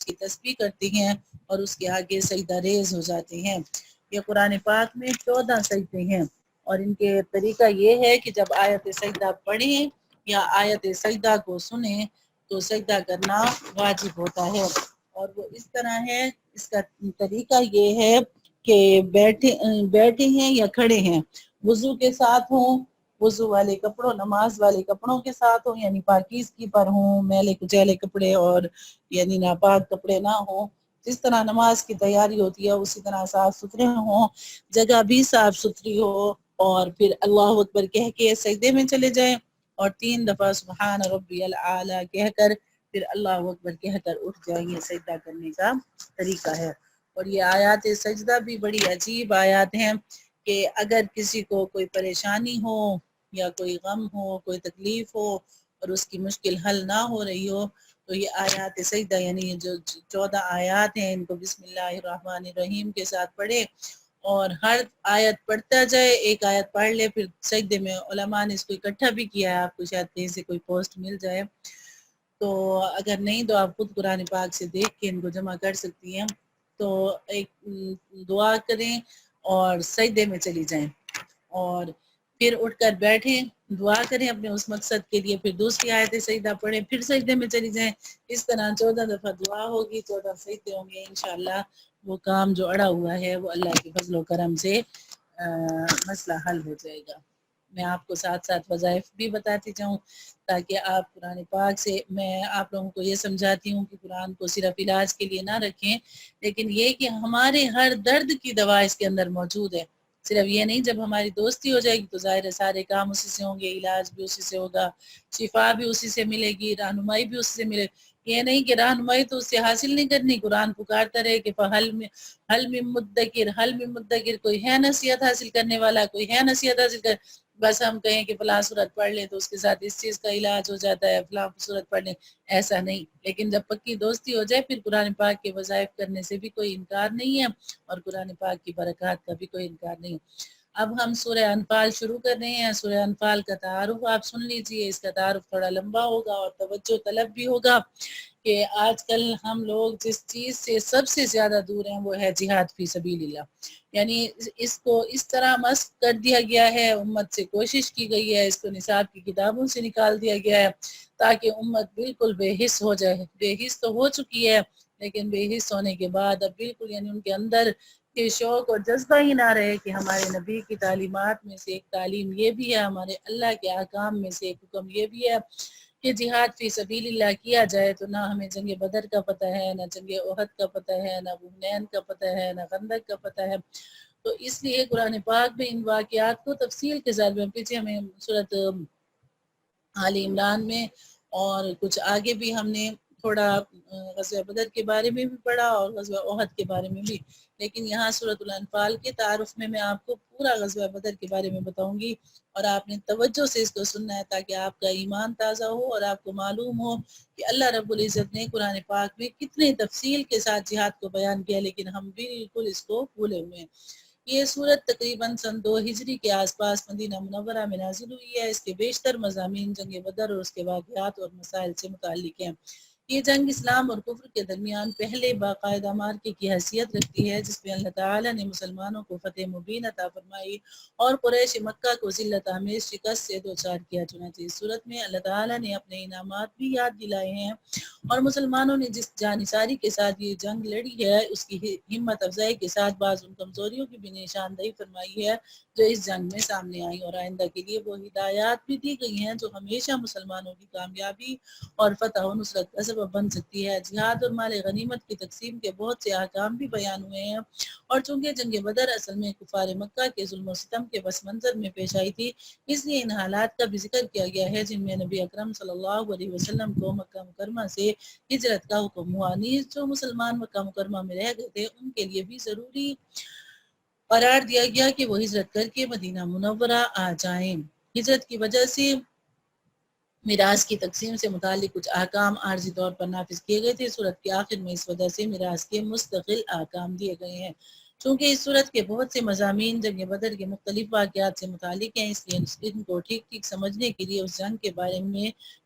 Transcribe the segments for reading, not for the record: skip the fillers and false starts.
کی تسبیح کرتی ہیں اور اس کے آگے سجدہ ریز ہو جاتے ہیں۔ یہ قرآن پاک میں 14 سجدے ہیں اور ان کے طریقہ یہ ہے کہ جب آیت سجدہ پڑھیں یا آیت سجدہ کو سنیں تو سجدہ کرنا واجب ہوتا ہے، اور وہ اس طرح ہے، اس کا طریقہ یہ ہے کہ بیٹھے ہیں یا کھڑے ہیں، وضو کے ساتھ ہوں، وضو والے کپڑوں، نماز والے کپڑوں کے ساتھ ہوں، یعنی پاکیزگی پر ہوں، میلے کچیلے کپڑے اور یعنی ناپاک کپڑے نہ ہوں، جس طرح نماز کی تیاری ہوتی ہے اسی طرح صاف ستھرے ہوں، جگہ بھی صاف ستھری ہو، اور پھر اللہ اکبر کہہ کے سجدے میں چلے جائیں اور 3 دفعہ سبحان ربی الاعلی کہہ کر پھر اللہ اکبر کہہ کر اٹھ جائیں۔ یہ سجدہ کرنے کا طریقہ ہے، اور یہ آیات سجدہ بھی بڑی عجیب آیات ہیں کہ اگر کسی کو کوئی پریشانی ہو یا کوئی غم ہو، کوئی تکلیف ہو اور اس کی مشکل حل نہ ہو رہی ہو تو یہ آیات سجدہ یعنی جو 14 آیات ہیں ان کو بسم اللہ الرحمن الرحیم کے ساتھ پڑھے اور ہر آیت پڑھتا جائے، ایک آیت پڑھ لے پھر سجدے میں، علماء نے اس کو اکٹھا بھی کیا ہے، آپ کو شاید کہیں سے کوئی پوسٹ مل جائے تو اگر نہیں تو آپ خود قرآن پاک سے دیکھ کے ان کو جمع کر سکتی ہیں، تو ایک دعا کریں اور سجدے میں چلی جائیں اور پھر اٹھ کر بیٹھیں، دعا کریں اپنے اس مقصد کے لیے، پھر دوسری آیت سجدہ پڑھیں، پھر سجدے میں چلی جائیں، اس طرح 14 دفعہ دعا ہوگی، 14 سجدے ہوں گے، انشاءاللہ وہ کام جو اڑا ہوا ہے وہ اللہ کے فضل و کرم سے مسئلہ حل ہو جائے گا۔ میں آپ کو ساتھ ساتھ وظائف بھی بتاتی جاؤں تاکہ آپ قرآن پاک سے، میں آپ لوگوں کو یہ سمجھاتی ہوں کہ قرآن کو صرف علاج کے لیے نہ رکھیں، لیکن یہ کہ ہمارے ہر درد کی دوا اس کے اندر موجود ہے، صرف یہ نہیں جب ہماری دوستی ہو جائے گی تو ظاہر ہے سارے کام اسی سے ہوں گے، علاج بھی اسی سے ہوگا، شفا بھی اسی سے ملے گی، رہنمائی بھی اسی سے ملے گی، یہ نہیں کہ رہنمائی تو اس سے حاصل نہیں کرنی، قرآن پکارتا رہے کہ حل میں مدکر کوئی ہے نصیحت حاصل کرنے والا، کوئی ہے نصیحت حاصل کر، بس ہم کہیں کہ فلاں صورت پڑھ لیں تو اس کے ساتھ اس چیز کا علاج ہو جاتا ہے، فلاں صورت پڑھ لیں، ایسا نہیں، لیکن جب پکی دوستی ہو جائے پھر قرآن پاک کے وظائف کرنے سے بھی کوئی انکار نہیں ہے اور قرآن پاک کی برکات کا بھی کوئی انکار نہیں ہے۔ اب ہم سورہ انفال شروع کر رہے ہیں، سورہ انفال کا تعارف آپ سن لیجئے، اس کا تعارف تھوڑا لمبا ہوگا اور توجہ طلب بھی ہوگا کہ آج کل ہم لوگ جس چیز سے سب سے زیادہ دور ہیں وہ ہے جہاد فی سبیل اللہ، یعنی اس کو اس طرح مسخ کر دیا گیا ہے، امت سے کوشش کی گئی ہے، اس کو نصاب کی کتابوں سے نکال دیا گیا ہے تاکہ امت بالکل بے حس ہو جائے، بے حس تو ہو چکی ہے لیکن بے حس ہونے کے بعد اب بالکل یعنی ان کے اندر کہ شوق اور جذبہ ہی نہ رہے کہ ہمارے نبی کی تعلیمات میں سے ایک تعلیم یہ بھی ہے، ہمارے اللہ کے احکام میں سے ایک حکم یہ بھی ہے کہ جہاد فی سبیل اللہ کیا جائے، تو نہ ہمیں جنگ بدر کا پتہ ہے، نہ جنگ احد کا پتہ ہے، نہ حنین کا پتہ ہے، نہ خندق کا پتہ ہے، تو اس لیے قرآن پاک میں ان واقعات کو تفصیل کے ساتھ میں پیچھے ہمیں سورۃ آل عمران میں اور کچھ آگے بھی ہم نے تھوڑا غزوہ بدر کے بارے میں بھی پڑھا اور غزوہ احد کے بارے میں بھی، لیکن یہاں سورۃ الانفال کے تعارف میں آپ کو پورا غزوہ بدر کے بارے میں بتاؤں گی اور آپ نے توجہ سے اس کو سننا ہے تاکہ آپ کا ایمان تازہ ہو اور آپ کو معلوم ہو کہ اللہ رب العزت نے قرآن پاک میں کتنے تفصیل کے ساتھ جہاد کو بیان کیا، لیکن ہم بالکل اس کو بھولے ہوئے ہیں۔ یہ سورت تقریباً سن 2 ہجری کے آس پاس مدینہ منورہ میں نازل ہوئی ہے، اس کے بیشتر مضامین جنگ بدر اور اس کے واقعات اور مسائل سے متعلق ہیں۔ یہ جنگ اسلام اور کفر کے درمیان پہلے باقاعدہ معرکے کی حیثیت رکھتی ہے جس میں اللہ تعالیٰ نے مسلمانوں کو فتح مبین عطا فرمائی اور قریش مکہ کو ذلت آمیز شکست سے دوچار کیا، چنانچہ اس صورت میں اللہ تعالیٰ نے اپنے انعامات بھی یاد دلائے ہیں اور مسلمانوں نے جس جانثاری کے ساتھ یہ جنگ لڑی ہے اس کی ہمت افزائی کے ساتھ بعض ان کمزوریوں کی بھی نشاندہی فرمائی ہے جو اس جنگ میں سامنے آئی، اور آئندہ کے لیے وہ ہدایات بھی دی گئی ہیں جو ہمیشہ مسلمانوں کی کامیابی اور فتح و نصرت کا سبب بن سکتی ہے۔ جہاد اور مال غنیمت کی تقسیم کے بہت سے احکام بھی بیان ہوئے ہیں، اور چونکہ جنگ بدر اصل میں کفار مکہ کے ظلم و ستم کے پس منظر میں پیش آئی تھی، اس لیے ان حالات کا بھی ذکر کیا گیا ہے جن میں نبی اکرم صلی اللہ علیہ وسلم کو مکہ مکرمہ سے ہجرت کا حکم ہوا، نیز جو مسلمان مکہ مکرمہ میں رہ گئے تھے ان کے لیے بھی ضروری قرار دیا گیا کہ وہ ہجرت کر کے مدینہ منورہ آ جائیں۔ ہجرت کی وجہ سے میراث کی تقسیم سے متعلق کچھ احکام عارضی طور پر نافذ کیے گئے تھے، سورت کے آخر میں اس وجہ سے میراث کے مستقل احکام دیے گئے ہیں۔ چونکہ اس سورت کے بہت سے مضامین جنگ بدر کے مختلف واقعات سے متعلق ہیں، اس لیے ان کو ٹھیک ٹھیک سمجھنے کے لیے اس جنگ کے بارے میں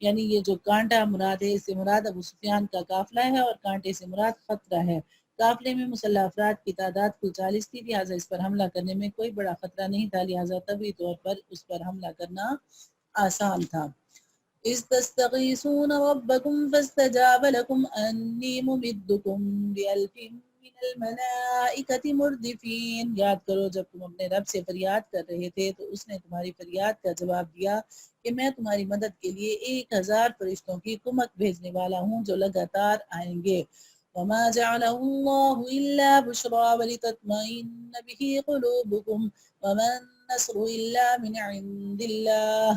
یعنی یہ جو کانٹا مراد ہے، اس سے مراد ابو سفیان کا قافلہ ہے اور کانٹے سے مراد خطرہ ہے۔ قافلے میں مسلح افراد کی تعداد کل 40 تھی، لہٰذا اس پر حملہ کرنے میں کوئی بڑا خطرہ نہیں تھا، لہٰذا طبعی طور پر اس پر حملہ کرنا آسان تھا۔ إذ تستغيثون ربكم فاستجاب لكم أني ممدكم بألف من الملائكة مردفين۔ یاد کرو جب تم اپنے رب سے فریاد کر رہے تھے تو اس نے تمہاری فریاد کا جواب دیا کہ میں تمہاری مدد کے لیے 1000 فرشتوں کی کمک بھیجنے والا ہوں جو لگاتار آئیں گے۔ وما جعله الله إلا بشرى ولتطمئن به قلوبكم وما النصر إلا من عند الله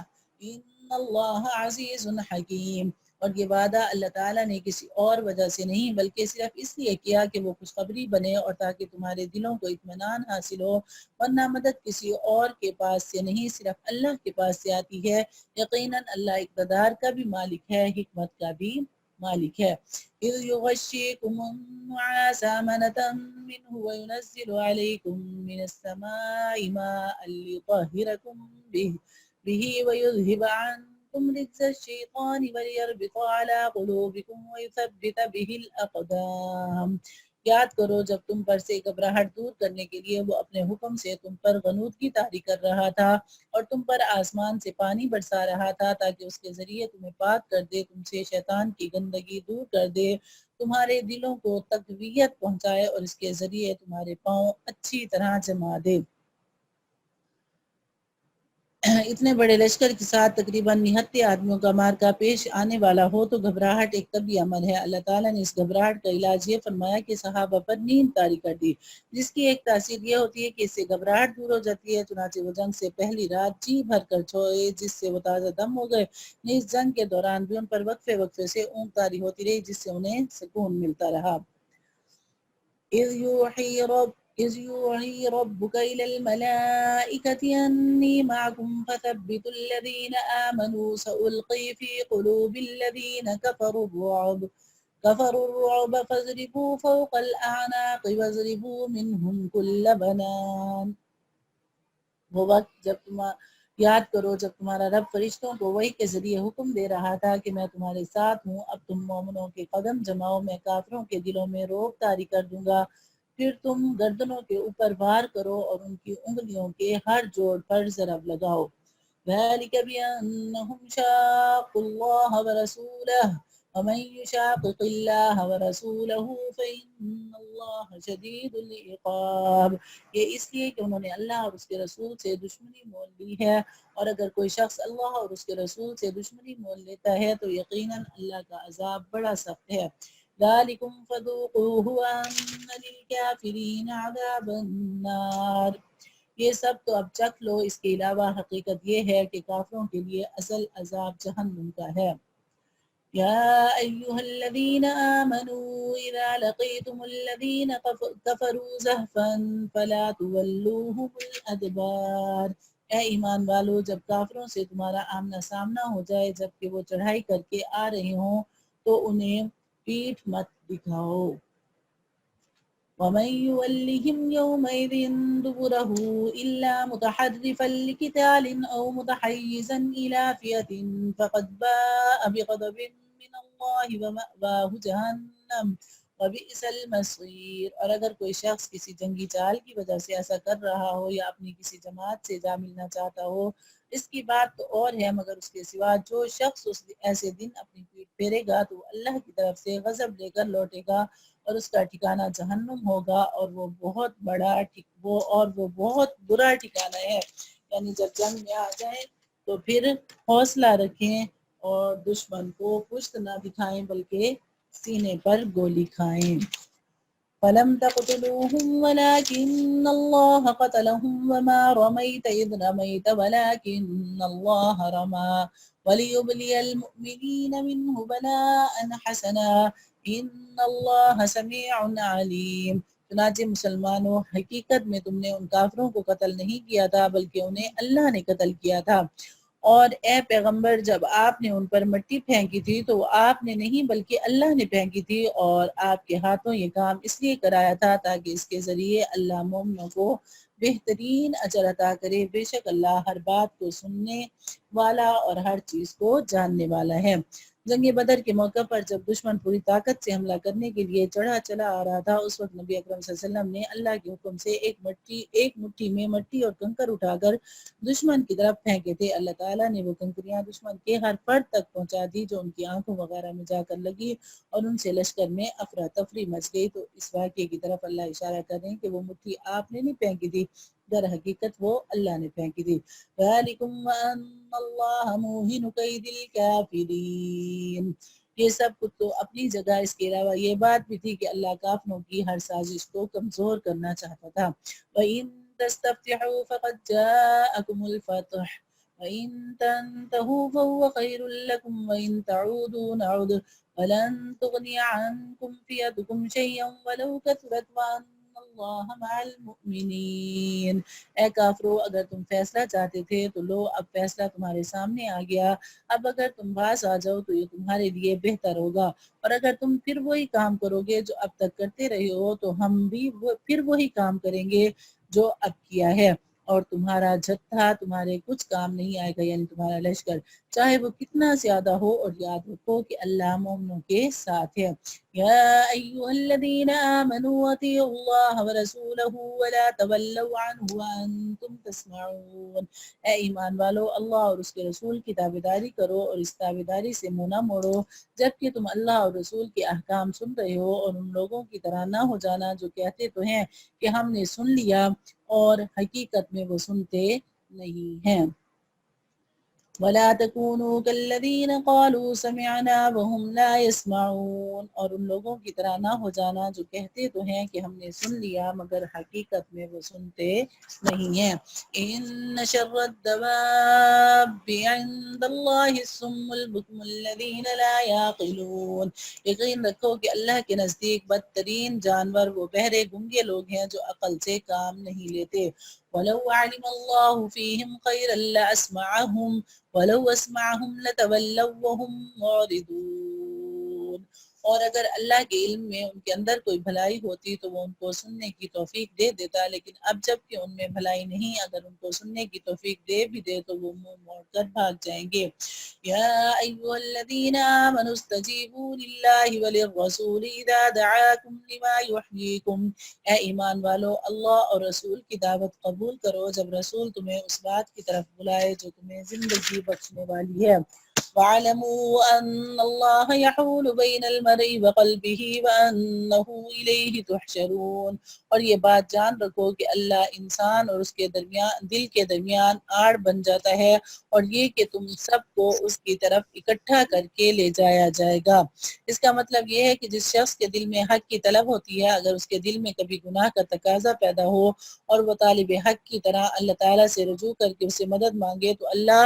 إن اللہ عزیز حکیم۔ اور یہ وعدہ اللہ تعالیٰ نے کسی اور وجہ سے نہیں بلکہ صرف اس لیے کیا کہ وہ خوشخبری بنے اور تاکہ تمہارے دلوں کو اطمینان حاصل ہو، ورنہ مدد کسی اور کے پاس سے نہیں صرف اللہ کے پاس سے آتی ہے۔ یقیناً اللہ اقتدار کا بھی مالک ہے، حکمت کا بھی مالک ہے۔ اذ یغشیکم النعاس امنة منه وينزل عليكم من السماء ماء ليطهركم به ويذهب عنكم رجز الشيطان وليربط على قلوبكم ويثبت به الأقدام۔ یاد کرو جب تم پر سے گھبراہٹ دور کرنے کے لیے وہ اپنے حکم سے تم پر غنودگی طاری کر رہا تھا اور تم پر آسمان سے پانی برسا رہا تھا تاکہ اس کے ذریعے تمہیں پاک کر دے، تم سے شیطان کی گندگی دور کر دے، تمہارے دلوں کو تقویت پہنچائے اور اس کے ذریعے تمہارے پاؤں اچھی طرح جما دے۔ اتنے بڑے لشکر کے ساتھ تقریباً 79 آدمیوں کا مارکا پیش آنے والا ہو تو گھبراہٹ ایک طبعی عمل ہے۔ اللہ تعالیٰ نے اس گھبراہٹ کا علاج یہ فرمایا کہ صحابہ پر نیند طاری کر دی، جس کی ایک تاثیر یہ ہوتی ہے کہ اس سے گھبراہٹ دور ہو جاتی ہے۔ چنانچہ وہ جنگ سے پہلی رات جی بھر کر سوئے جس سے وہ تازہ دم ہو گئے۔ نیز جنگ کے دوران بھی ان پر وقفے وقفے سے اونگ طاری ہوتی رہی جس سے انہیں سکون ملتا رہا۔ إذ يوحي ربك إلى الملائكة أني معكم فثبتوا الذين آمنوا سألقي في قلوب الذين كفروا الرعب فاضربوا فوق الأعناق واضربوا منهم كل بنان۔ وہ وقت جب یاد کرو جب تمہارا رب فرشتوں کو وحی کے ذریعے حکم دے رہا تھا کہ میں تمہارے ساتھ ہوں، اب تم مومنوں کے قدم جماؤ، میں کافروں کے دلوں میں رعب طاری کر دوں گا، پھر تم گردنوں کے اوپر وار کرو اور ان کی انگلیوں کے ہر جوڑ پر ضرب لگاؤ۔ ذلك بأنهم شاقوا الله ورسوله ومن يشاقق الله ورسوله فإن الله شديد العقاب۔ یہ اس لیے کہ انہوں نے اللہ اور اس کے رسول سے دشمنی مول لی ہے، اور اگر کوئی شخص اللہ اور اس کے رسول سے دشمنی مول لیتا ہے تو یقیناً اللہ کا عذاب بڑا سخت ہے۔ ذالکم فذوقوہ وان للکافرین عذاب النار۔ یہ سب تو اب چکھ لو، اس کے علاوہ حقیقت یہ ہے کہ کافروں کے لیے اصل عذاب جہنم کا ہے۔ یا ایہا الذین آمنوا اذا لقیتم الذین کفروا زحفا فلا تولوہم الادبار۔ اے ایمان والو جب کافروں سے تمہارا آمنا سامنا ہو جائے جبکہ وہ چڑھائی کر کے آ رہے ہوں تو انہیں پیٹھ مت دکھاؤ۔ ومن يولهم يومئذ دبره إلا متحرفا لقتال أو متحيزا إلى فئة فقد باء بغضب من الله ومأواه جهنم وبئس المصير۔ اور اگر کوئی شخص کسی جنگی چال کی وجہ سے ایسا کر رہا ہو یا اپنی کسی جماعت سے جا ملنا چاہتا ہو، اس کی بات تو اور ہے، مگر اس کے سوا جو شخص ایسے دن اپنی پیٹھ پھیرے گا تو اللہ کی طرف سے غضب لے کر لوٹے گا اور اس کا ٹھکانہ جہنم ہوگا اور وہ بہت برا ٹھکانہ ہے۔ یعنی جب جنگ میں آ جائیں تو پھر حوصلہ رکھیں اور دشمن کو پشت نہ دکھائیں بلکہ سینے پر گولی کھائیں۔ فَلَمْ تَقْتُلُوهُمْ وَلَكِنَّ اللَّهَ قَتَلَهُمْ وَمَا رَمَيْتَ إِذْ رَمَيْتَ وَلَكِنَّ اللَّهَ رَمَى وَلِيُبْلِيَ الْمُؤْمِنِينَ مِنْهُ بَلَاءً حَسَنًا إِنَّ اللَّهَ سَمِيعٌ عَلِيمٌ۔ چنانچہ مسلمانوں، حقیقت میں تم نے ان کافروں کو قتل نہیں کیا تھا بلکہ انہیں اللہ نے قتل کیا تھا، اور اے پیغمبر جب آپ نے ان پر مٹی پھینکی تھی تو آپ نے نہیں بلکہ اللہ نے پھینکی تھی، اور آپ کے ہاتھوں یہ کام اس لیے کرایا تھا تاکہ اس کے ذریعے اللہ مومنوں کو بہترین اجر عطا کرے، بے شک اللہ ہر بات کو سننے والا اور ہر چیز کو جاننے والا ہے۔ جنگ بدر کے موقع پر جب دشمن پوری طاقت سے حملہ کرنے کے لیے چلا آ رہا تھا، اس وقت نبی اکرم صلی اللہ علیہ وسلم نے اللہ کے حکم سے ایک مٹھی میں مٹی اور کنکر اٹھا کر دشمن کی طرف پھینکے تھے۔ اللہ تعالیٰ نے وہ کنکریاں دشمن کے ہر فرد تک پہنچا دی جو ان کی آنکھوں وغیرہ میں جا کر لگی اور ان سے لشکر میں افراتفری مچ گئی۔ تو اس واقعے کی طرف اللہ اشارہ کر رہے ہیں کہ وہ مٹھی آپ نے نہیں پھینکی تھی، در حقیقت وہ اللہ نے پھینکی تھی۔ ذَلِكُمْ وَأَنَّ اللَّهَ مُوهِنُ كَيْدِ الْكَافِرِينَ۔ یہ سب کچھ تو اپنی جگہ، اس کے علاوہ یہ بات بھی تھی کہ اللہ کافروں کی ہر سازش کو کمزور کرنا چاہتا تھا۔ وَإِن تَسْتَفْتِحُوا فَقَدْ جَاءَكُمُ الْفَتْحُ وَإِن تَنْتَهُوا فَهُوَ خَيْرٌ لَكُمْ وَإِن تَعُودُوا نَعُدْ وَلَن تُغْنِيَ عَنْكُمْ فِئَتُكُمْ شَيْئًا وَلَوْ كَثُرَتْ وَأَنَّ اللَّهَ مَعَ الْمُؤْمِنِينَ۔ اے کافرو، اگر تم فیصلہ چاہتے تھے تو لو، اب فیصلہ تمہارے سامنے آ گیا۔ اب اگر تم باز آ جاؤ تو یہ تمہارے لیے بہتر ہوگا، اور اگر تم پھر وہی کام کرو گے جو اب تک کرتے رہے ہو تو ہم بھی پھر وہی کام کریں گے جو اب کیا ہے، اور تمہارا جتھا تمہارے کچھ کام نہیں آئے گا، یعنی تمہارا لشکر، چاہے وہ کتنا زیادہ ہو۔ اور یاد رکھو کہ اللہ مومنوں کے ساتھ ہے۔ یا ایھا الذین آمنوا اطیعوا اللہ ورسولہ ولا تولوا عنہ وانتم تسمعون۔ اے ایمان والو، اللہ اور اس کے رسول کی تابعداری کرو اور اس تابعداری سے منہ نہ موڑو جبکہ تم اللہ اور رسول کے احکام سن رہے ہو، اور ان لوگوں کی طرح نہ ہو جانا جو کہتے تو ہیں کہ ہم نے سن لیا اور حقیقت میں وہ سنتے نہیں ہیں۔ وَلَا تَكُونُوا كَالَّذِينَ قَالُوا سَمِعْنَا وَهُمْ لَا يَسْمَعُونَ، اور ان لوگوں کی طرح نہ ہو جانا جو کہتے تو ہیں کہ ہم نے سن لیا مگر حقیقت میں وہ سنتے نہیں ہیں۔ إِنَّ شَرَّ الدَّوَابِّ عِندَ اللَّهِ الصُّمُّ الْبُكْمُ الَّذِينَ لَا يَعْقِلُونَ۔ یقین رکھو کہ اللہ کے نزدیک بدترین جانور وہ بہرے گونگے لوگ ہیں جو عقل سے کام نہیں لیتے۔ وَلَوْ عَلِمَ اللَّهُ فِيهِمْ خَيْرًا لَأَسْمَعَهُمْ وَلَوْ أَسْمَعَهُمْ لَتَوَلَّوْا وَهُمْ مُعْرِضُونَ۔ اور اگر اللہ کے علم میں ان کے اندر کوئی بھلائی ہوتی تو وہ ان کو سننے کی توفیق دے دیتا، لیکن اب جب کہ ان میں بھلائی نہیں، اگر ان کو سننے کی توفیق دے بھی دے تو وہ منہ موڑ کر بھاگ جائیں گے۔ یا ایھا الذین آمنوا استجیبوا للہ وللرسول اذا دعاکم لما یحییکم۔ اے ایمان والو، اللہ اور رسول کی دعوت قبول کرو جب رسول تمہیں اس بات کی طرف بلائے جو تمہیں زندگی بخشنے والی ہے۔ وَاعْلَمُوا أَنَّ اللَّهَ يَحُولُ بَيْنَ الْمَرْءِ وَقَلْبِهِ وَأَنَّهُ إِلَيْهِ تُحْشَرُونَ۔ اور یہ بات جان رکھو کہ اللہ انسان اور اس کے دل کے درمیان آڑ بن جاتا ہے، اور یہ کہ تم سب کو اس کی طرف اکٹھا کر کے لے جایا جائے گا۔ اس کا مطلب یہ ہے کہ جس شخص کے دل میں حق کی طلب ہوتی ہے، اگر اس کے دل میں کبھی گناہ کا تقاضا پیدا ہو اور وہ طالب حق کی طرح اللہ تعالیٰ سے رجوع کر کے اسے مدد مانگے تو اللہ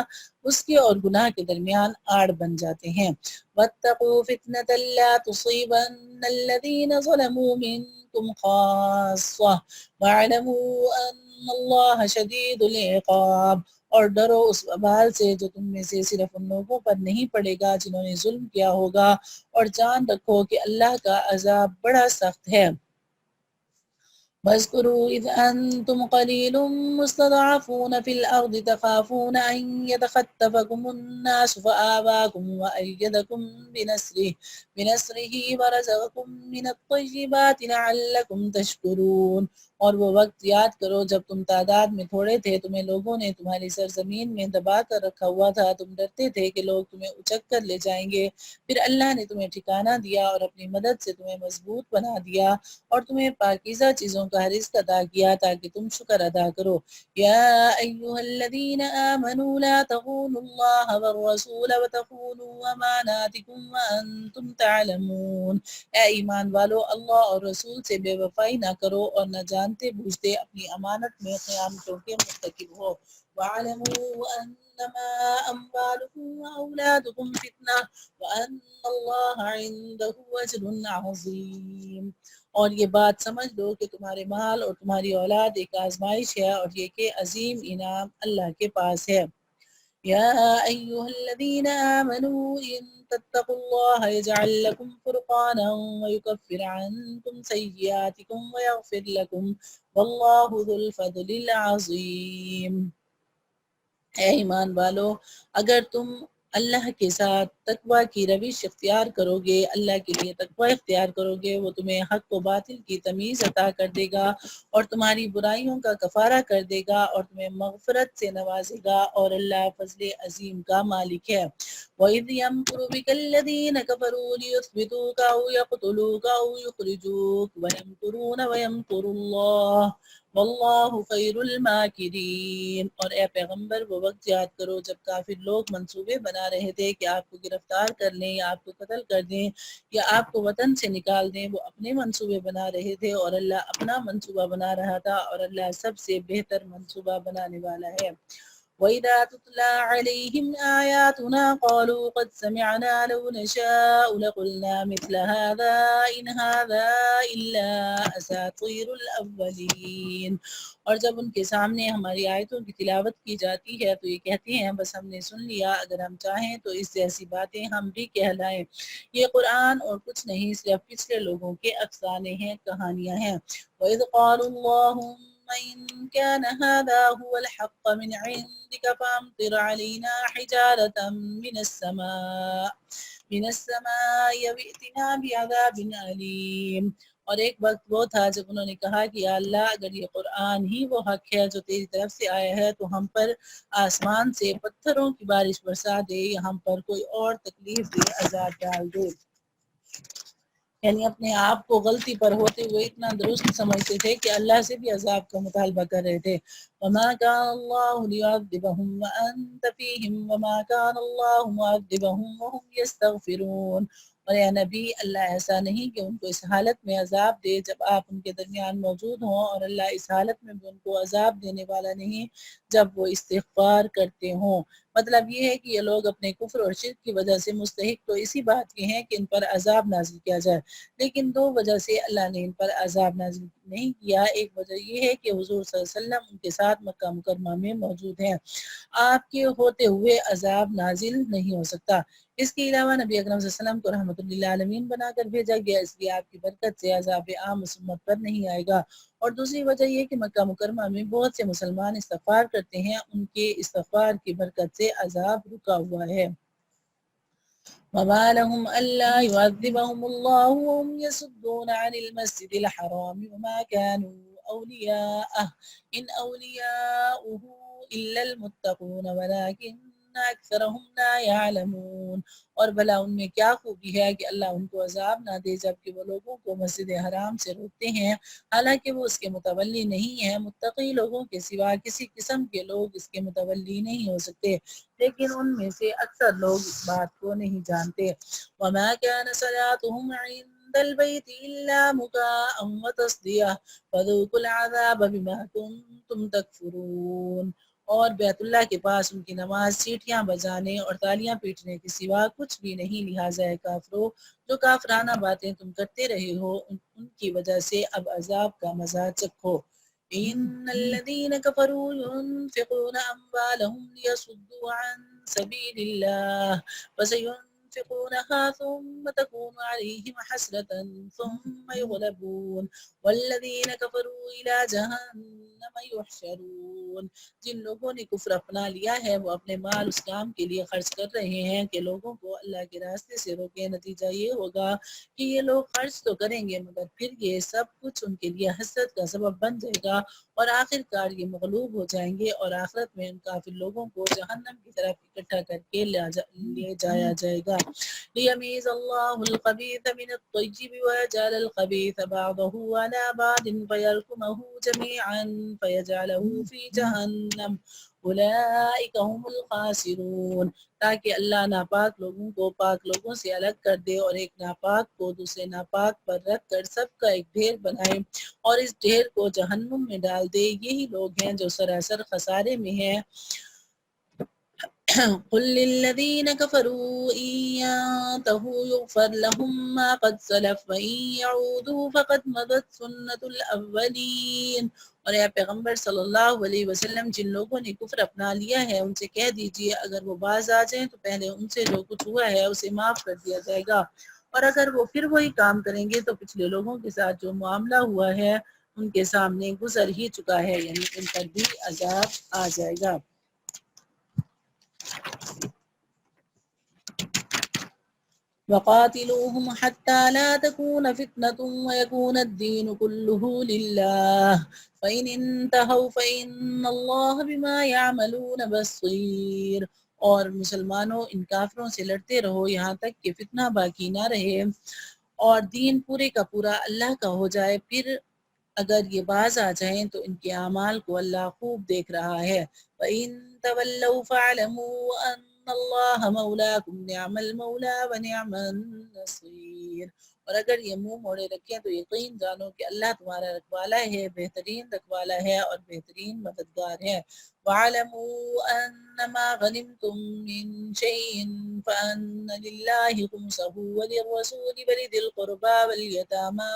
اس کے اور گناہ کے درمیان آڑ بن جاتے ہیں۔ وَاتَّقُوا فِتْنَةً لَا تُصِيبَنَّ الَّذِينَ ظَلَمُوا مِنكُمْ خَاصَّةً وَاعْلَمُوا أَنَّ اللَّهَ شَدِيدُ الْعِقَابِ۔ اور ڈرو اس وبال سے جو تم میں سے صرف ان لوگوں پر نہیں پڑے گا جنہوں نے ظلم کیا ہوگا، اور جان رکھو کہ اللہ کا عذاب بڑا سخت ہے۔ وَاذْكُرُوا إِذْ أَنْتُمْ قَلِيلٌ مُّسْتَضْعَفُونَ فِي الْأَرْضِ تَخَافُونَ أَنْ يَتَخَطَّفَكُمُ النَّاسُ فَآوَاكُمْ وَأَيَّدَكُمْ بِنَصْرِهِ وَرَزَقَكُمْ مِنَ الطَّيِّبَاتِ لَعَلَّكُمْ تَشْكُرُونَ۔ اور وہ وقت یاد کرو جب تم تعداد میں تھوڑے تھے، تمہیں لوگوں نے تمہاری سرزمین میں دبا کر رکھا ہوا تھا، تم ڈرتے تھے کہ لوگ تمہیں اچک کر لے جائیں گے، پھر اللہ نے تمہیں ٹھکانہ دیا اور اپنی مدد سے تمہیں مضبوط بنا دیا اور تمہیں پاکیزہ چیزوں کا رزق عطا کیا تاکہ تم شکر ادا کرو۔ یا ایھا الذین آمنوا لا تخونوا اللہ والرسول وتخونوا اماناتکم وانتم تعلمون۔ اے ایمان والو، اللہ اور رسول سے بے وفائی نہ کرو اور نہ جانتے بوجھتے اپنی امانت میں خیانتوں کے مرتکب ہو۔ وَاعْلَمُوا أَنَّمَا أَمْوَالُكُمْ وَأَوْلَادُكُمْ فِتْنَةٌ وَأَنَّ اللَّهَ عِندَهُ أَجْرٌ عَظِيمٌ۔ اور یہ بات سمجھ لو کہ تمہارے مال اور تمہاری اولاد ایک آزمائش ہے، اور یہ کہ عظیم انعام اللہ کے پاس ہے۔ یا ایھا الذین آمنوا ان تتقوا الله يجعل لكم فرقانا ويكفر عنكم سيئاتكم ويغفر لكم والله ذو الفضل العظیم۔ اے ایمان والو، اگر تم اللہ کے ساتھ تقوی کی روش اختیار کرو گے، اللہ کے لیے تقوی اختیار کرو گے، وہ تمہیں حق و باطل کی تمیز عطا کر دے گا اور تمہاری برائیوں کا کفارہ کر دے گا اور تمہیں مغفرت سے نوازے گا، اور اللہ فضل عظیم کا مالک ہے۔ وَإِذْ يَمْكُرُ بِكَ الَّذِينَ كَفَرُوا لِيُثْبِتُوكَ أَوْ يَقْتُلُوكَ أَوْ يُخْرِجُوكَ وَيَمْكُرُونَ وَيَمْكُرُ اللَّهُ واللہ خیر الماکرین۔ اور اے پیغمبر، وہ وقت یاد کرو جب کافر لوگ منصوبے بنا رہے تھے کہ آپ کو گرفتار کر لیں یا آپ کو قتل کر دیں یا آپ کو وطن سے نکال دیں۔ وہ اپنے منصوبے بنا رہے تھے اور اللہ اپنا منصوبہ بنا رہا تھا، اور اللہ سب سے بہتر منصوبہ بنانے والا ہے۔ وَإِذَا تُتْلَى عَلَيْهِمْ آيَاتُنَا قَالُوا قَدْ سَمِعْنَا لَوْ نَشَاءُ لَقُلْنَا مِثْلَ هَذَا إِنْ هَذَا إِلَّا أَسَاطِيرُ الْأَوَّلِينَ۔ اور جب ان کے سامنے ہماری آیتوں کی تلاوت کی جاتی ہے تو یہ کہتے ہیں بس ہم نے سن لیا، اگر ہم چاہیں تو اس جیسی باتیں ہم بھی کہلائیں۔ یہ قرآن اور کچھ نہیں، صرف پچھلے لوگوں کے افسانے ہیں، کہانیاں ہیں۔ وَإِذْ قَالُوا اللَّهُمَّ إِنْ كَانَ هَذَا هُوَ الْحَقَّ مِنْ عِنْدِكَ فَأَمْطِرْ عَلَيْنَا حِجَارَةً مِنَ السَّمَاءِ أَوْ ائْتِنَا بِعَذَابٍ أَلِيمٍ۔ اور ایک وقت وہ تھا جب انہوں نے کہا کہ یا اللہ، اگر یہ قرآن ہی وہ حق ہے جو تیری طرف سے آیا ہے تو ہم پر آسمان سے پتھروں کی بارش برسا دے یا ہم پر کوئی اور تکلیف دے، عذاب ڈال دے۔ یعنی اپنے آپ کو غلطی پر ہوتے ہوئے اتنا درست سمجھتے تھے کہ اللہ سے بھی عذاب کا مطالبہ کر رہے تھے۔ وَمَا كَانَ اللَّهُ لِيُعَذِّبَهُمْ وَأَنْتَ فِيهِمْ وَمَا كَانَ اللَّهُ مُعَذِّبَهُمْ وَهُمْ يَسْتَغْفِرُونَ۔ اور اے نبی، اللہ ایسا نہیں کہ ان کو اس حالت میں عذاب دے جب آپ ان کے درمیان موجود ہوں، اور اللہ اس حالت میں بھی ان کو عذاب دینے والا نہیں جب وہ استغفار کرتے ہوں۔ مطلب یہ ہے کہ یہ لوگ اپنے کفر اور شرک کی وجہ سے مستحق تو اسی بات کے ہیں کہ ان پر عذاب نازل کیا جائے، لیکن دو وجہ سے اللہ نے ان پر عذاب نازل نہیں کیا۔ ایک وجہ یہ ہے کہ حضور صلی اللہ علیہ وسلم ان کے ساتھ مکہ مکرمہ میں موجود ہیں، آپ کے ہوتے ہوئے عذاب نازل نہیں ہو سکتا۔ اس کے علاوہ نبی اکرم صلی اللہ علیہ وسلم کو رحمت للعالمین بنا کر بھیجا گیا، اس لیے آپ کی برکت سے عذاب عام اس امت پر نہیں آئے گا۔ اور دوسری وجہ یہ کہ مکہ مکرمہ میں بہت سے مسلمان استغفار کرتے ہیں، ان کے استغفار کی برکت سے عذاب رکا ہوا ہے۔ وَمَا لَهُمْ أَلَّا يُعَذِّبَهُمُ اللَّهُ وَهُمْ يَصُدُّونَ عَنِ الْمَسْجِدِ الْحَرَامِ وَمَا كَانُوا أَوْلِيَاءَهُ إِنْ أَوْلِيَاؤُهُ إِلَّا الْمُتَّقُونَ وَلَكِنَّ أَكْثَرَهُمْ لَا يَعْلَمُونَ۔ اور بھلا ان میں کیا خوبی ہے کہ اللہ ان کو عذاب نہ دے جبکہ وہ لوگوں کو مسجد حرام سے روکتے ہیں، حالانکہ وہ اس کے متولی نہیں ہیں۔ متقی لوگوں کے سوا کسی قسم کے لوگ اس کے متولی نہیں ہو سکتے، لیکن ان میں سے اکثر لوگ اس بات کو نہیں جانتے۔ وَمَا كَانَ صَلَاتُهُمْ عِندَ الْبَيْتِ إِلَّا مُكَاءً وَتَصْدِيَةً فَذُوقُوا الْعَذَابَ بِمَا كُنتُمْ تَكْفُرُونَ۔ اور بیت اللہ کے پاس ان کی نماز سیٹیاں بجانے اور تالیاں پیٹنے کے سوا کچھ بھی نہیں، لہٰذا ہے کافرو، جو کافرانہ باتیں تم کرتے رہے ہو ان کی وجہ سے اب عذاب کا مزہ چکھو۔ إِنَّ الَّذِينَ كَفَرُوا يُنْفِقُونَ أَمْوَالَهُمْ لِيَصُدُّوا عَنْ سَبِيلِ اللَّهِ فَسَيُنْفِقُونَهَا ثُمَّ تَكُونُ عَلَيْهِمْ حَسْرَةً ثُمَّ يُغْلَبُونَ وَالَّذِينَ كَفَرُوا إِلَى جَهَنَّمَ يُحْشَرُونَ۔ جن لوگوں نے کفر اپنا لیا ہے وہ اپنے مال اس کام کے لیے خرچ کر رہے ہیں کہ لوگوں کو اللہ کے راستے سے روکیں، نتیجہ یہ ہوگا کہ یہ لوگ خرچ تو کریں گے مگر پھر یہ سب کچھ ان کے لیے حسرت کا سبب بن جائے گا، اور آخر کار یہ مغلوب ہو جائیں گے، اور آخرت میں ان کافر لوگوں کو جہنم کی طرف اکٹھا کر کے لے جایا جائے گا۔ لِيَمِيزَ اللَّهُ الْخَبِيثَ مِنَ الطَّيِّبِ وَيَجْعَلَ الْخَبِيثَ بَعْضَهُ عَلَى بَعْضٍ فَيَرْكُمَهُ جَمِيعًا فَيَجْعَلَهُ فِي جَهَنَّمَ أُولَئِكَ هُمُ الْخَاسِرُونَ۔ تاکہ اللہ ناپاک لوگوں کو پاک لوگوں سے الگ کر دے اور ایک ناپاک کو دوسرے ناپاک پر رکھ کر سب کا ایک ڈھیر بنائے اور اس ڈھیر کو جہنم میں ڈال دے، یہی لوگ ہیں جو سراسر خسارے میں ہیں۔ قل للذين كفروا إن ينتهوا يغفر لهم ما قد سلف وإن يعودوا فقد مضت سنة الأولين۔ اور اے پیغمبر صلی اللہ علیہ وسلم، جن لوگوں نے کفر اپنا لیا ہے ان سے کہہ دیجئے اگر وہ باز آ جائیں تو پہلے ان سے جو کچھ ہوا ہے اسے معاف کر دیا جائے گا، اور اگر وہ پھر وہی کام کریں گے تو پچھلے لوگوں کے ساتھ جو معاملہ ہوا ہے ان کے سامنے گزر ہی چکا ہے، یعنی ان پر بھی عذاب آ جائے گا۔ وقاتلوهم حتى لا تكون فتنة ويكون الدين كله لله فإن انتهوا فإن الله بما يعملون بصير۔ اور مسلمانوں ان کافروں سے لڑتے رہو یہاں تک کہ فتنہ باقی نہ رہے اور دین پورے کا پورا اللہ کا ہو جائے، پھر اگر یہ باز آ جائیں تو ان کے اعمال کو اللہ خوب دیکھ رہا ہے۔ وَإِن تَوَلَّوْا فَاعْلَمُوا أَنَّ اللَّهَ مَوْلَاكُمْ نِعْمَ الْمَوْلَى وَنِعْمَ النَّصِيرُ۔ اور اگر یہ منہ موڑے رکھیں تو یقین جانو کہ اللہ تمہارا رکھوالا ہے، بہترین رکھوالا ہے اور بہترین مددگار ہے۔ وَاعْلَمُوا أَنَّمَا غَنِمْتُم مِّن شَيْءٍ فَأَنَّ لِلَّهِ خُمُسَهُ وَلِلرَّسُولِ وَلِذِي الْقُرْبَى وَالْيَتَامَى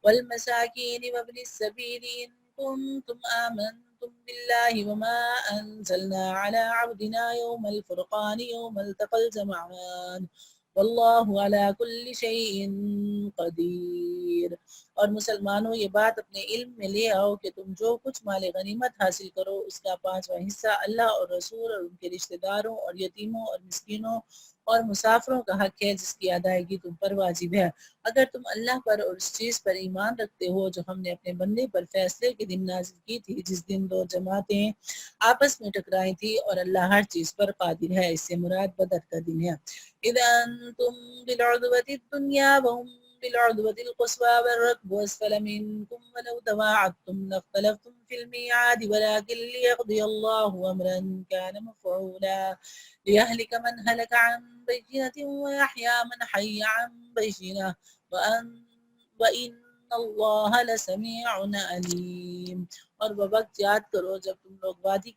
وَالْمَسَاكِينِ وَابْنِ السَّبِيلِ إِن كُنتُمْ آمَنتُم بِاللَّهِ وَمَا أَنزَلْنَا عَلَىٰ عَبْدِنَا يَوْمَ الْفُرْقَانِ يَوْمَ الْتَقَى الْجَمْعَانِ وَاللَّهُ عَلَىٰ كُلِّ شَيْءٍ قَدِيرٌ۔ اور مسلمانوں یہ بات اپنے علم میں لے آؤ کہ تم جو کچھ مال غنیمت حاصل کرو اس کا 5واں حصہ اللہ اور رسول اور ان کے رشتہ داروں اور یتیموں اور مسکینوں اور مسافروں کا حق ہے جس کی ادائیگی تم پر واجب ہے، اگر تم اللہ پر اور اس چیز پر ایمان رکھتے ہو جو ہم نے اپنے بندے پر فیصلے کے دن نازل کی تھی، جس دن دو جماعتیں آپس میں ٹکرائی تھی اور اللہ ہر چیز پر قادر ہے۔ اس سے مراد بدر کا دن ہے۔ اذا انتم بالعدوة الدنيا وهم بالعدوة القصوى والركب أسفل منكم ولو تواعدتم لاختلفتم في الميعاد ولكن ليقضي الله أمرا كان مفعولا ليهلك من هلك عن بينة ويحيى من حي عن بينة وإن اللہ لسمیع علیم۔ اور وہ وقت یاد کرو جب تم لوگ وادی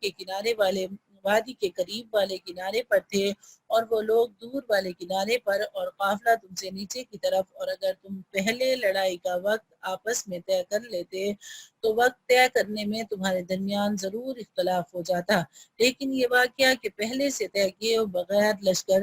کے قریب والے کنارے پر تھے اور وہ لوگ دور والے کنارے پر، اور قافلہ تم سے نیچے کی طرف، اور اگر تم پہلے لڑائی کا وقت آپس میں طے کر لیتے تو وقت طے کرنے میں تمہارے درمیان ضرور اختلاف ہو جاتا، لیکن یہ واقعہ کہ پہلے سے طے کیے بغیر لشکر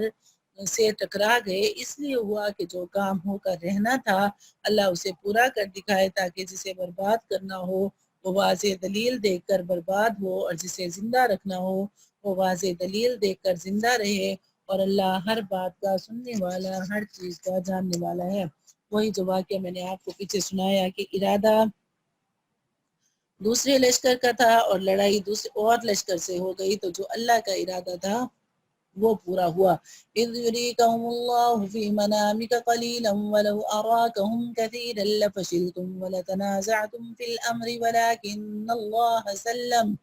سے ٹکرا گئے اس لیے ہوا کہ جو کام ہو کر رہنا تھا اللہ اسے پورا کر دکھائے تاکہ جسے برباد کرنا ہو وہ واضح دلیل دیکھ کر برباد ہو اور جسے زندہ رکھنا ہو وہ واضح دلیل دیکھ کر زندہ رہے، اور اللہ ہر بات کا سننے والا ہر چیز کا جاننے والا ہے۔ وہی جو واقعہ میں نے آپ کو پیچھے سنایا کہ ارادہ دوسرے لشکر کا تھا اور لڑائی دوسرے اور لشکر سے ہو گئی، تو جو اللہ کا ارادہ تھا وہ پورا ہوا۔ اذ یریکہم اللہ فی منامک قلیلا ولو اراکہم کثیرا لفشلتم ولتنازعتم فی الامر ولکن اللہ سلم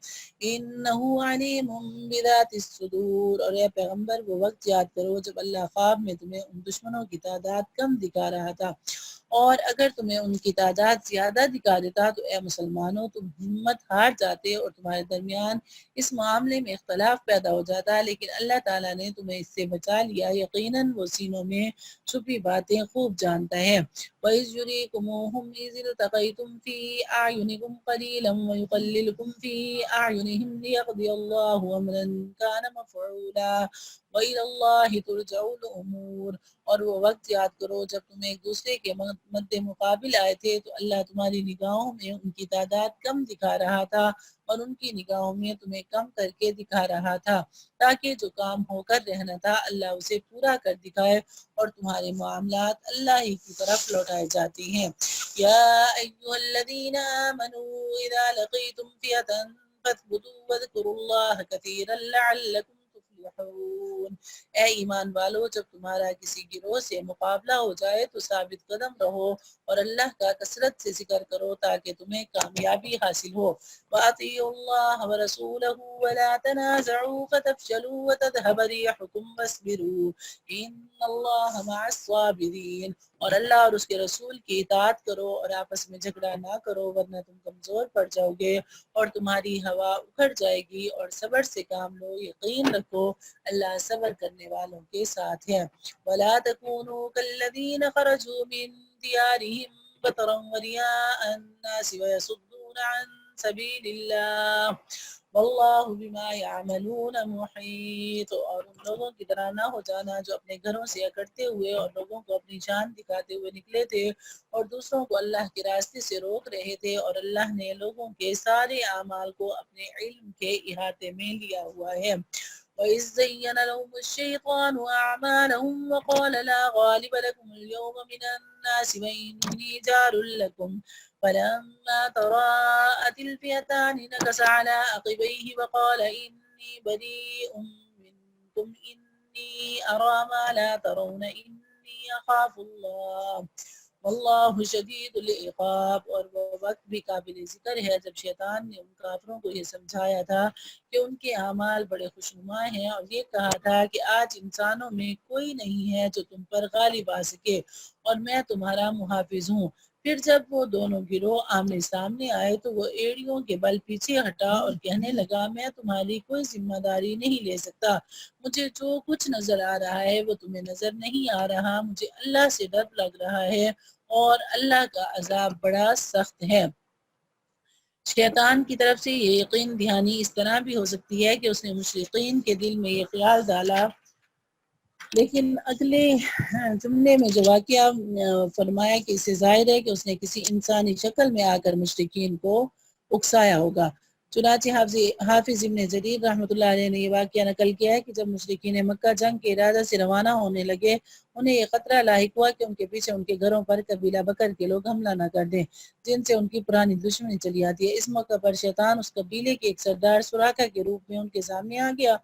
انہ علیم بذات الصدور۔ اور اے پیغمبر وہ وقت یاد کرو جب اللہ خواب میں تمہیں ان دشمنوں کی تعداد کم دکھا رہا تھا، اور اگر تمہیں ان کی تعداد زیادہ دکھا دیتا تو اے مسلمانوں تم ہمت ہار جاتے اور تمہارے درمیان اس معاملے میں اختلاف پیدا ہو جاتا، لیکن اللہ تعالیٰ نے تمہیں اس سے بچا لیا، یقیناً وہ سینوں میں چھپی باتیں خوب جانتا ہے۔ وَإِذْ يُرِيكُمُوهُمْ إِذِ الْتَقَيْتُمْ فِي أَعْيُنِكُمْ قَلِيلًا وَيُقَلِّلُكُمْ فِي أَعْيُنِهِمْ لِيَقْضِيَ اللَّهُ أَمْرًا كَانَ مَفْعُولًا وَإِلَى اللَّهِ تُرْجَعُ الْأُمُورُ۔ اور وہ وقت یاد کرو جب تم ایک دوسرے کے مد مقابل آئے تھے تو اللہ تمہاری نگاہوں میں ان کی تعداد کم دکھا رہا تھا اور ان کی نگاہوں میں تمہیں کم کر کے دکھا رہا تھا، تاکہ جو کام ہو کر رہنا تھا اللہ اسے پورا کر دکھائے اور تمہارے معاملات اللہ ہی کی طرف لوٹائے جاتے ہیں۔ یا ایھا الذین آمنوا اذا لقیتم فئۃ فاثبتوا واذکروا اللہ کثیرا لعلکم تفلحون۔ اے ایمان والو، جب تمہارا کسی گروہ سے مقابلہ ہو جائے تو ثابت قدم رہو اور اللہ کا کثرت سے ذکر کرو تاکہ تمہیں کامیابی حاصل ہو۔ وَأَطِيعُوا اللَّهَ وَرَسُولَهُ وَلَا تَنَازَعُوا فَتَفْشَلُوا وَتَذْهَبَ رِيحُكُمْ وَاصْبِرُوا إِنَّ اللَّهَ مَعَ الصَّابِرِينَ۔ اور اللہ اور اس کے رسول کی اطاعت کرو اور آپس میں جھگڑا نہ کرو ورنہ تم کمزور پڑ جاؤ گے اور تمہاری ہوا اکھڑ جائے گی، اور صبر سے کام لو، یقین رکھو اللہ صبر کرنے والوں کے ساتھ ہے۔ وَلَا تَكُونُوا كَالَّذِينَ خَرَجُوا مِن دِيَارِهِمْ بَطَرًا وَرِئَاءَ النَّاسِ وَيَصُدُّونَ عَن سَبِيلِ اللَّهِ وَاللَّهُ بِمَا يَعْمَلُونَ مُحِيطٌ۔ اور ان لوگوں کی طرح نہ ہو جانا جو اپنے گھروں سے اکڑتے ہوئے اور لوگوں کو اپنی شان دکھاتے ہوئے نکلے تھے اور دوسروں کو اللہ کے راستے سے روک رہے تھے، اور اللہ نے لوگوں کے سارے اعمال کو اپنے علم کے احاطے میں لیا ہوا ہے۔ وَإِذْ زَيَّنَ لَهُمُ الشَّيْطَانُ أَعْمَالَهُمْ وَقَالَ لَا غَالِبَ لَكُمُ الْيَوْمَ مِنَ النَّاسِ وَإِنِّي جَارٌ لَكُمْ فَلَمَّا تَرَاءَتِ الْفِئَتَانِ نَكَصَ عَلَى عَقِبَيْهِ وَقَالَ إِنِّي بَرِيءٌ مِّنكُمْ إِنِّي أَرَىٰ مَا لَا تَرَوْنَ إِنِّي أَخَافُ اللَّهَ واللہ شدید العقاب۔ اور وہ وقت بھی قابل ذکر ہے جب شیطان نے ان کافروں کو یہ سمجھایا تھا کہ ان کے اعمال بڑے خوشنما ہیں، اور یہ کہا تھا کہ آج انسانوں میں کوئی نہیں ہے جو تم پر غالب آ سکے اور میں تمہارا محافظ ہوں۔ پھر جب وہ دونوں گروہ آمنے سامنے آئے تو وہ ایڑیوں کے بل پیچھے ہٹا اور کہنے لگا میں تمہاری کوئی ذمہ داری نہیں لے سکتا، مجھے جو کچھ نظر آ رہا ہے وہ تمہیں نظر نہیں آ رہا، مجھے اللہ سے ڈر لگ رہا ہے اور اللہ کا عذاب بڑا سخت ہے۔ شیطان کی طرف سے یہ یقین دہانی اس طرح بھی ہو سکتی ہے کہ اس نے مشرقین کے دل میں یہ خیال ڈالا، لیکن اگلے جملے میں جو واقعہ فرمایا کہ اسے ظاہر ہے کہ اس نے کسی انسانی شکل میں آ کر مشرکین کو اکسایا ہوگا۔ چنانچہ حافظ ابن جریر رحمۃ اللہ علیہ نے یہ واقعہ نقل کیا ہے کہ جب مشرکین مکہ جنگ کے ارادہ سے روانہ ہونے لگے، انہیں یہ خطرہ لاحق ہوا کہ ان کے پیچھے ان کے گھروں پر قبیلہ بکر کے لوگ حملہ نہ کر دیں جن سے ان کی پرانی دشمنی چلی آتی ہے۔ اس موقع پر شیطان اس قبیلے کے ایک سردار سراقہ کے روپ میں ان کے سامنے آ گیا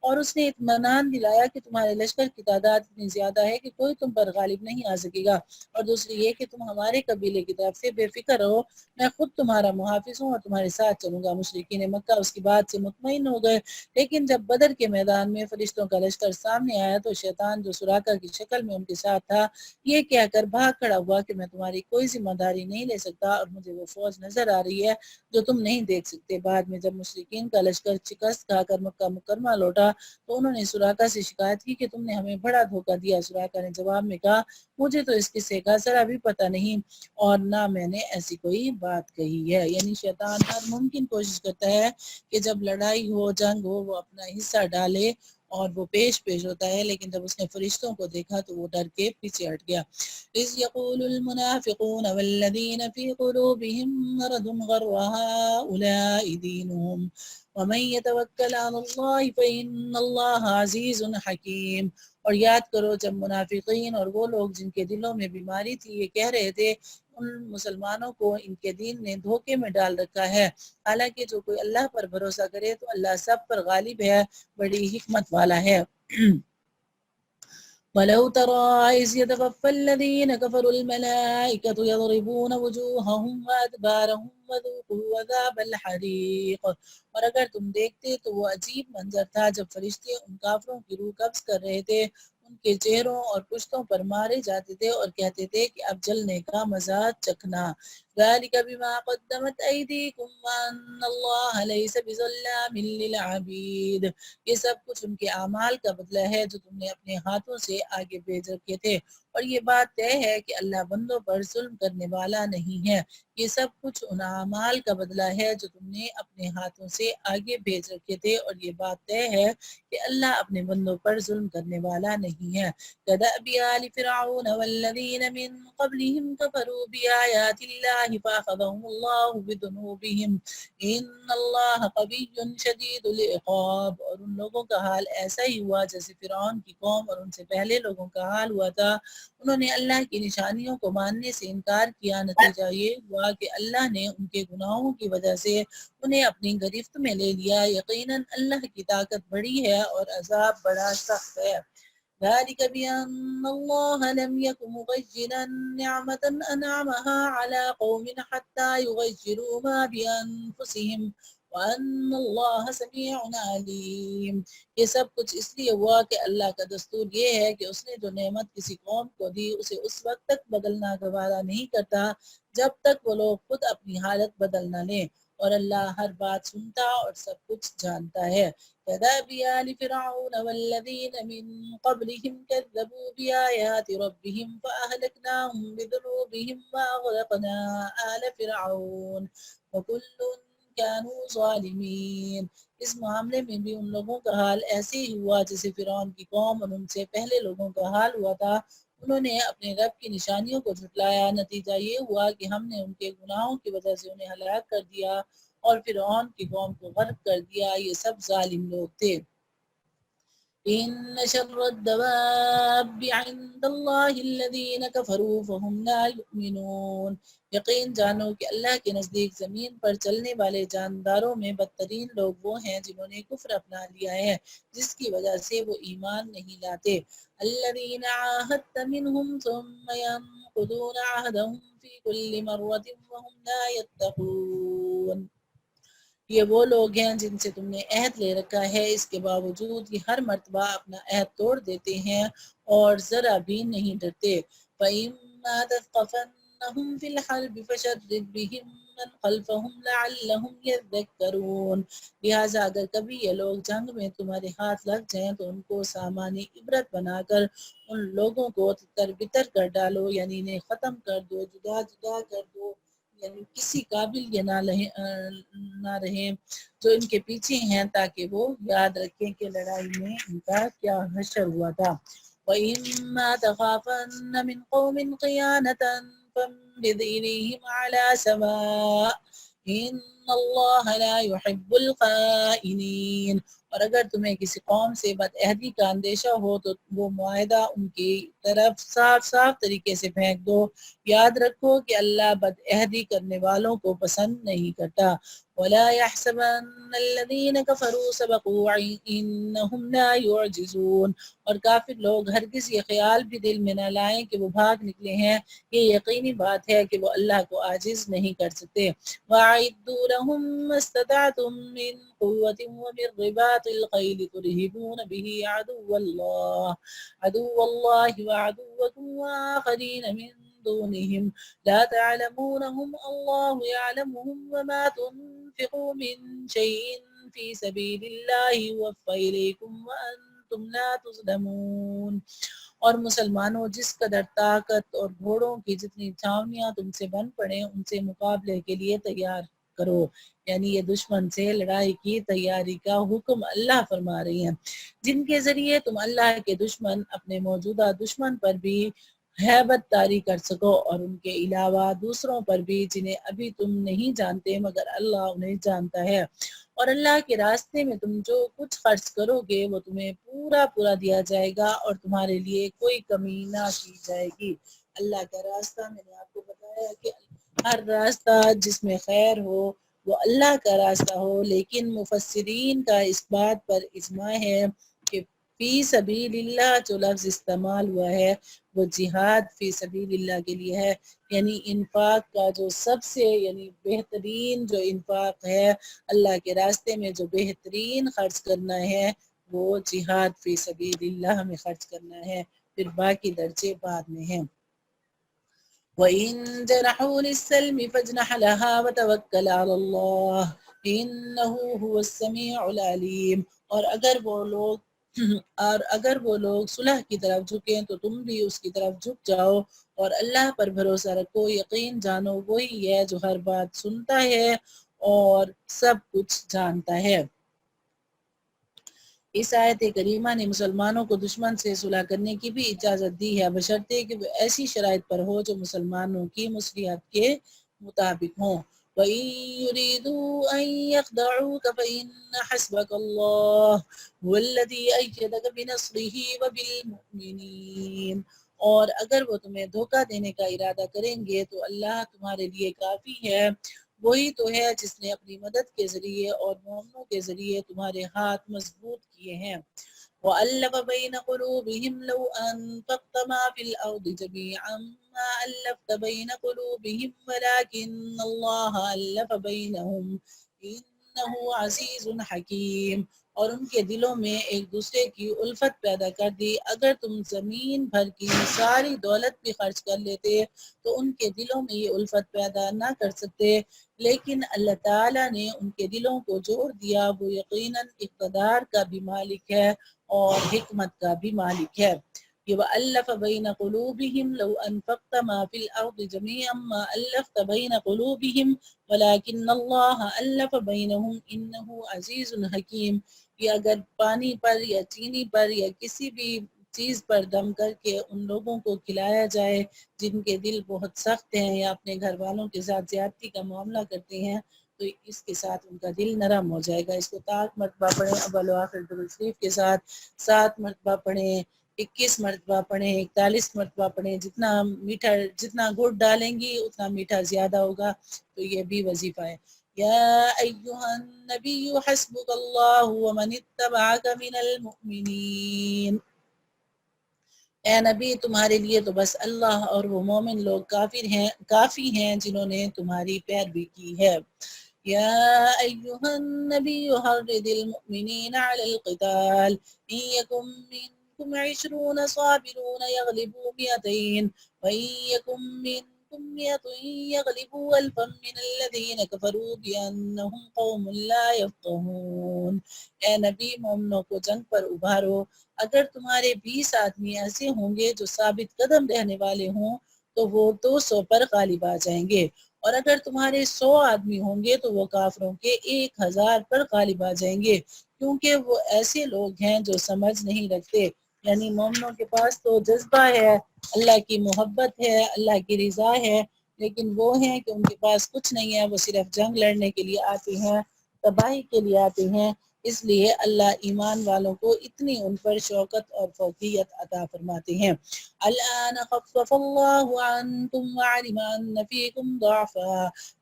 اور اس نے اطمینان دلایا کہ تمہارے لشکر کی تعداد اتنی زیادہ ہے کہ کوئی تم پر غالب نہیں آ سکے گا، اور دوسری یہ کہ تم ہمارے قبیلے کی طرف سے بے فکر رہو، میں خود تمہارا محافظ ہوں اور تمہارے ساتھ چلوں گا۔ مشرکین مکہ اس کی بات سے مطمئن ہو گئے، لیکن جب بدر کے میدان میں فرشتوں کا لشکر سامنے آیا تو شیطان جو سراقہ کی شکل میں ان کے ساتھ تھا یہ کہہ کر بھاگ کھڑا ہوا کہ میں تمہاری کوئی ذمہ داری نہیں لے سکتا اور مجھے وہ فوج نظر آ رہی ہے جو تم نہیں دیکھ سکتے۔ بعد میں جب مشرکین کا لشکر شکست کھا کر مکہ مکرمہ لوٹا تو انہوں نے سراقہ سے شکایت کی کہ تم نے ہمیں بڑا دھوکہ دیا۔ سراقہ نے جواب میں کہا مجھے تو اس قصے کا ذرا بھی پتہ نہیں اور نہ میں نے ایسی کوئی بات کہی ہے۔ یعنی شیطان ہر ممکن کوشش کرتا ہے کہ جب لڑائی ہو جنگ ہو وہ اپنا حصہ ڈالے اور وہ پیش ہوتا ہے، لیکن جب اس نے فرشتوں کو دیکھا تو وہ ڈر کے پیچھے ہٹ گیا۔ اذ يقول المنافقون والذين في قلوبهم مرض غر هؤلاء دينهم ومن يتوكل على الله فإن الله عزيز حكيم۔ اور یاد کرو جب منافقین اور وہ لوگ جن کے دلوں میں بیماری تھی یہ کہہ رہے تھے ان مسلمانوں کو ان کے دین نے دھوکے میں ڈال رکھا ہے، حالانکہ جو کوئی اللہ پر بھروسہ کرے تو اللہ سب پر غالب ہے، بڑی حکمت والا ہے۔ وَلَوْ تَرَى إِذْ يَتَوَفَّى الَّذِينَ كَفَرُوا الْمَلَائِكَةُ يَضْرِبُونَ وُجُوهَهُمْ وَأَدْبَارَهُمْ وَذُوقُوا عَذَابَ الْحَرِيقِ۔ اور اگر تم دیکھتے تو وہ عجیب منظر تھا جب فرشتے ان کافروں کی روح قبض کر رہے تھے، ان کے چہروں اور پشتوں پر مارے جاتے تھے اور کہتے تھے کہ اب جلنے کا مزہ چکھنا۔ ذَلِكَ بِمَا قَدَّمَتْ أَيْدِيكُمْ وَأَنَّ اللَّهَ لَيْسَ بِظَلَّامٍ لِّلْعَبِيدِ۔ یہ سب کچھ ان کے اعمال کا بدلہ ہے جو تم نے اپنے ہاتھوں سے آگے بھیج رکھے تھے، اور یہ بات طے ہے کہ اللہ بندوں پر ظلم کرنے والا نہیں ہے۔ یہ سب کچھ ان اعمال کا بدلہ ہے جو تم نے اپنے ہاتھوں سے آگے بھیج رکھے تھے، اور یہ بات طے ہے کہ اللہ اپنے بندوں پر ظلم کرنے والا نہیں ہے۔ كَدَأْبِ آلِ فِرْعَوْنَ وَالَّذِينَ مِن قَبْلِهِمْ كَفَرُوا بِآيَاتِ اللَّهِ الله فأخذهم الله بذنوبهم إن الله قوي شديد العقاب۔ اور ان لوگوں کا حال ایسا ہی ہوا جیسے فرعون کی قوم اور ان سے پہلے لوگوں کا حال ہوا تھا، انہوں نے اللہ کی نشانیوں کو ماننے سے انکار کیا، نتیجہ یہ ہوا کہ اللہ نے ان کے گناہوں کی وجہ سے انہیں اپنی گرفت میں لے لیا۔ یقیناً اللہ کی طاقت بڑی ہے اور عذاب بڑا سخت ہے۔ ذلك بأن الله لم يكن مغيرا نعمة أنعمها على قوم حتى يغيروا ما بأنفسهم وأن الله سميع عليم۔ یہ سب کچھ اس لیے ہوا کہ اللہ کا دستور یہ ہے کہ اس نے جو نعمت کسی قوم کو دی اسے اس وقت تک بدلنا گوارا نہیں کرتا جب تک وہ لوگ خود اپنی حالت بدل نہ لیں، اور اللہ ہر بات سنتا اور سب کچھ جانتا ہے۔ كداب آل فرعون والذين من قبلهم كذبوا بآيات ربهم فأهلكناهم بذنوبهم وأغرقنا آل فرعون وكل كانوا ظالمين۔ اس معاملے میں بھی ان لوگوں کا حال ایسے ہی ہوا جیسے فرعون کی قوم اور ان سے پہلے لوگوں کا حال ہوا تھا، انہوں نے اپنے رب کی نشانیوں کو جھٹلایا، نتیجہ یہ ہوا کہ ہم نے ان کے گناہوں کی وجہ سے انہیں ہلاک کر دیا اور فرعون کی قوم کو غرق کر دیا، یہ سب ظالم لوگ تھے۔ إن شر الدواب عند الله الذين كفروا فهم لا يؤمنون۔ یقین جانو کہ اللہ کے نزدیک زمین پر چلنے والے جانداروں میں بدترین لوگ وہ ہیں جنہوں نے کفر اپنا لیا ہے، جس کی وجہ سے وہ ایمان نہیں لاتے۔ الذين عاهدت منهم ثم ينقضون عهدهم في كل مرة وهم لا يتقون۔ یہ وہ لوگ ہیں جن سے تم نے عہد لے رکھا ہے، اس کے باوجود یہ ہر مرتبہ اپنا عہد توڑ دیتے ہیں اور ذرا بھی نہیں ڈرتے۔ فَإِمَّا تَثْقَفَنَّهُمْ فِي الْحَرْبِ فَشَرِّدْ بِهِمْ مَنْ خَلْفَهُمْ لَعَلَّهُمْ يَذَّكَّرُونَ۔ لہٰذا اگر کبھی یہ لوگ جنگ میں تمہارے ہاتھ لگ جائیں تو ان کو سامان عبرت بنا کر ان لوگوں کو تتر بتر کر ڈالو، یعنی انہیں ختم کر دو، جدا جدا کر دو، یعنی کسی قابل یہ نہ رہیں جو ان کے پیچھے ہیں، تاکہ وہ یاد رکھیں کہ لڑائی میں ان کا کیا حشر ہوا تھا۔ وَإِمَّا تَخَافَنَّ مِنْ قَوْمٍ خِيَانَةً فَانبِذْ إِلَيْهِمْ عَلَى سَوَاءٍ إِنَّ اللَّهَ لَا يُحِبُّ الْخَائِنِينَ۔ اور اگر تمہیں کسی قوم سے بد عہدی کا اندیشہ ہو تو وہ معاہدہ ان کی طرف صاف صاف طریقے سے پھینک دو، یاد رکھو کہ اللہ بد عہدی کرنے والوں کو پسند نہیں کرتا۔ وَلَا يَحْسَبَنَّ الَّذِينَ كَفَرُوا سَبَقُوا إِنَّهُمْ لَا يُعْجِزُونَ۔ اور کافر لوگ ہرگز یہ خیال بھی دل میں نہ لائیں کہ وہ بھاگ نکلے ہیں، یہ یقینی بات ہے کہ وہ اللہ کو عاجز نہیں کر سکتے۔ وَأَعِدُّوا لَهُم مَّا اسْتَطَعْتُم مِّن قُوَّةٍ وَمِن رِّبَاطِ الْخَيْلِ تُرْهِبُونَ بِهِ عَدُوَّ اللَّهِ وَعَدُوَّكُمْ وَآخَرِينَ مِن دونهم لا تعلمونهم الله يعلمهم وما تنفقوا من شيء في سبيل الله يوفى إليكم وأنتم لا تظلمون۔ اور مسلمانوں، جس قدر طاقت اور گھوڑوں کی جتنی چھاونیاں تم سے بن پڑیں ان سے مقابلے کے لیے تیار کرو، یعنی یہ دشمن سے لڑائی کی تیاری کا حکم اللہ فرما رہی ہیں، جن کے ذریعے تم اللہ کے دشمن اپنے موجودہ دشمن پر بھی ہیبت طاری کر سکو، اور ان کے علاوہ دوسروں پر بھی جنہیں ابھی تم نہیں جانتے مگر اللہ انہیں جانتا ہے۔ اور اللہ کے راستے میں تم جو کچھ خرچ کرو گے وہ تمہیں پورا پورا دیا جائے گا اور تمہارے لیے کوئی کمی نہ کی جائے گی۔ اللہ کا راستہ، میں نے آپ کو بتایا کہ ہر راستہ جس میں خیر ہو وہ اللہ کا راستہ ہو، لیکن مفسرین کا اس بات پر اجماع ہے کہ فی سبیل اللہ جو لفظ استعمال ہوا ہے وہ جہاد فی سبیل اللہ کے لیے ہے، یعنی انفاق کا جو سب سے یعنی بہترین جو انفاق ہے، اللہ کے راستے میں جو بہترین خرچ کرنا ہے وہ جہاد فی سبیل اللہ میں خرچ کرنا ہے، پھر باقی درجے بعد میں ہیں۔ وَإِن جَنَحُوا لِلسَّلْمِ فَاجْنَحْ لَهَا وَتَوَكَّلْ عَلَى اللَّهِ إِنَّهُ هُوَ السَّمِيعُ الْعَلِيمُ۔ اور اگر وہ لوگ صلح کی طرف جھکیں تو تم بھی اس کی طرف جھک جاؤ، اور اللہ پر بھروسہ رکھو، یقین جانو وہی ہے جو ہر بات سنتا ہے اور سب کچھ جانتا ہے۔ اس آیت کریمہ نے مسلمانوں کو دشمن سے صلح کرنے کی بھی اجازت دی ہے، بشرطے کہ وہ ایسی شرائط پر ہو جو مسلمانوں کی مصلحت کے مطابق ہوں۔ وَإِن يُرِيدُوا أَن يَخْدَعُوكَ فَإِنَّ حَسْبَكَ اللَّهُ هُوَ الَّذِي أَيَّدَكَ بِنَصْرِهِ وَبِالْمُؤْمِنِينَ، اور اگر وہ تمہیں دھوکہ دینے کا ارادہ کریں گے تو اللہ تمہارے لیے کافی ہے، وہی تو ہے جس نے اپنی مدد کے ذریعے اور مومنوں کے ذریعے تمہارے ہاتھ مضبوط کیے ہیں۔ وَأَلَّفَ بَيْنَ قُلُوبِهِمْ لَوْ أَنفَقْتَ مَا فِي الْأَرْضِ جَمِيعًا مَا أَلَّفْتَ بَيْنَ قُلُوبِهِمْ وَلَكِنَّ اللَّهَ أَلَّفَ بَيْنَهُمْ إِنَّهُ عَزِيزٌ حَكِيمٌ، اور ان کے دلوں میں ایک دوسرے کی الفت پیدا کر دی۔ اگر تم زمین بھر کی ساری دولت بھی خرچ کر لیتے تو ان کے دلوں میں یہ الفت پیدا نہ کر سکتے، لیکن اللہ تعالیٰ نے ان کے دلوں کو جوڑ دیا۔ وہ یقیناً اقتدار کا بھی مالک ہے اور حکمت کا بھی مالک ہے۔ یہ وَأَلَّفَ بَيْنَ قُلُوبِهِمْ لَوْ أَنفَقْتَ مَا فِي الْأَرْضِ جَمِيعًا مَا أَلَّفْتَ بَيْنَ قُلُوبِهِمْ وَلَكِنَّ اللَّهَ أَلَّفَ بَيْنَهُمْ إِنَّهُ عَزِيزٌ حَكِيمٌ۔ یہ اگر پانی پر یا چینی پر یا کسی بھی چیز پر دم کر کے ان لوگوں کو کھلایا جائے جن کے دل بہت سخت ہیں یا اپنے گھر والوں کے ساتھ زیادتی کا معاملہ کرتے ہیں تو اس کے ساتھ ان کا دل نرم ہو جائے گا۔ اس کو 7 مرتبہ پڑھیں اول و آخر درود شریف کے ساتھ، 7 مرتبہ پڑھیں، 21 مرتبہ پڑھیں، 41 مرتبہ پڑھیں، جتنا میٹھا جتنا گڑ ڈالیں گی اتنا میٹھا زیادہ ہوگا، تو یہ بھی وظیفہ ہے۔ یا ایھا النبی حسبک اللہ ومن اتبعک من المؤمنین، اے نبی تمہارے لیے تو بس اللہ اور وہ مومن لوگ کافی ہیں جنہوں نے تمہاری پیروی کی ہے۔ یا ایھا النبی حرض المؤمنین علی القتال ان یکن منکم 20 صابرون یغلبوا 200 وان یکن منکم 100 یغلبوا 1000 من الذین کفروا بانہم قوم لا یفقہون۔ اے نبی مومنوں کو جنگ پر ابھارو، اگر تمہارے 20 آدمی ایسے ہوں گے جو ثابت قدم رہنے والے ہوں تو وہ 200 پر غالب آ جائیں گے، اور اگر تمہارے 100 آدمی ہوں گے تو وہ کافروں کے 1000 پر غالب آ جائیں گے، کیونکہ وہ ایسے لوگ ہیں جو سمجھ نہیں رکھتے۔ یعنی مومنوں کے پاس تو جذبہ ہے، اللہ کی محبت ہے، اللہ کی رضا ہے، لیکن وہ ہیں کہ ان کے پاس کچھ نہیں ہے، وہ صرف جنگ لڑنے کے لیے آتے ہیں، تباہی کے لیے آتے ہیں۔ اس لیے اللہ ایمان والوں کو اتنی ان پر شوقت اور فوقیت عطا فرماتے ہیں۔ الآن خفف اللہ عنکم وعلم ان فیکم ضعفا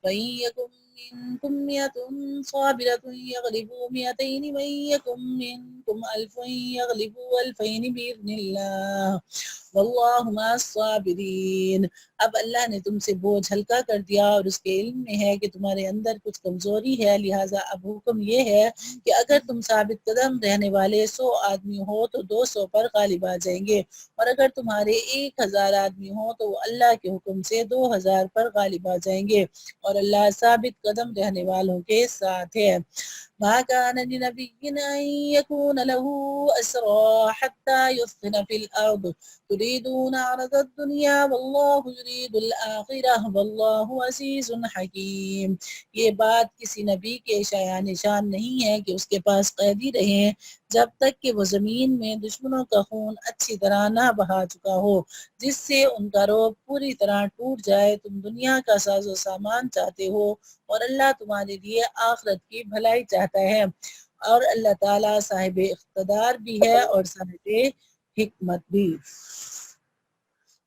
وإن یکن منکم 100 صابرة یغلبوا 200 وإن یکن منکم 1000 یغلبوا 2000 بإذن اللہ واللہ مع الصابرین۔ اب اللہ نے تم سے بوجھ ہلکا کر دیا اور اس کے علم میں ہے کہ تمہارے اندر کچھ کمزوری ہے، لہٰذا اب حکم یہ ہے کہ اگر تم ثابت قدم رہنے والے 100 آدمی ہو تو 200 پر غالب آ جائیں گے، اور اگر تمہارے 1000 آدمی ہو تو وہ اللہ کے حکم سے 2000 پر غالب آ جائیں گے، اور اللہ ثابت قدم رہنے والوں کے ساتھ ہے۔ ما كان لنبي أن يكون له أسرى حتى يثخن في الأرض تريدون عرض الدنيا والله يريد الآخرة والله عزيز حكيم۔ یہ بات کسی نبی کے شایان نشان نہیں ہے کہ اس کے پاس قیدی رہیں جب تک کہ وہ زمین میں دشمنوں کا خون اچھی طرح نہ بہا چکا ہو، جس سے ان کا روب پوری طرح ٹوٹ جائے۔ تم دنیا کا ساز و سامان چاہتے ہو اور اللہ تمہارے لیے آخرت کی بھلائی چاہتا ہے، اور اللہ تعالیٰ صاحب اقتدار بھی ہے اور صاحب حکمت بھی۔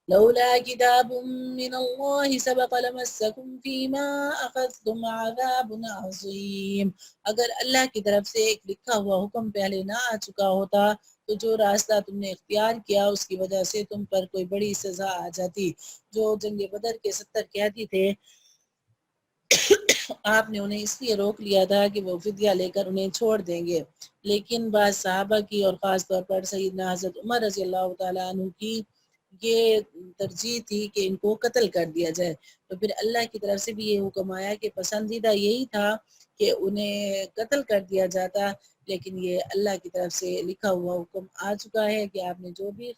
لولا كتاب من الله سبق لمسكم فيما أخذتم عذاب عظيم۔ اگر اللہ کی طرف سے ایک لکھا ہوا حکم پہلے نہ آ چکا ہوتا تو جو راستہ تم نے اختیار کیا اس کی وجہ سے تم پر کوئی بڑی سزا آ جاتی۔ جو جنگ بدر کے 70 قیدی تھے، آپ نے انہیں اس لیے روک لیا تھا کہ وہ فدیہ لے کر انہیں چھوڑ دیں گے، لیکن بعض صحابہ کی اور خاص طور پر سیدنا حضرت عمر رضی اللہ تعالیٰ عنہ کی یہ ترجیح تھی کہ ان کو قتل کر دیا جائے، تو پھر اللہ کی طرف سے بھی یہ حکم آیا کہ پسندیدہ یہی تھا کہ انہیں قتل کر دیا جاتا، لیکن یہ اللہ کی طرف سے لکھا ہوا حکم آ چکا ہے کہ آپ نے جو بھی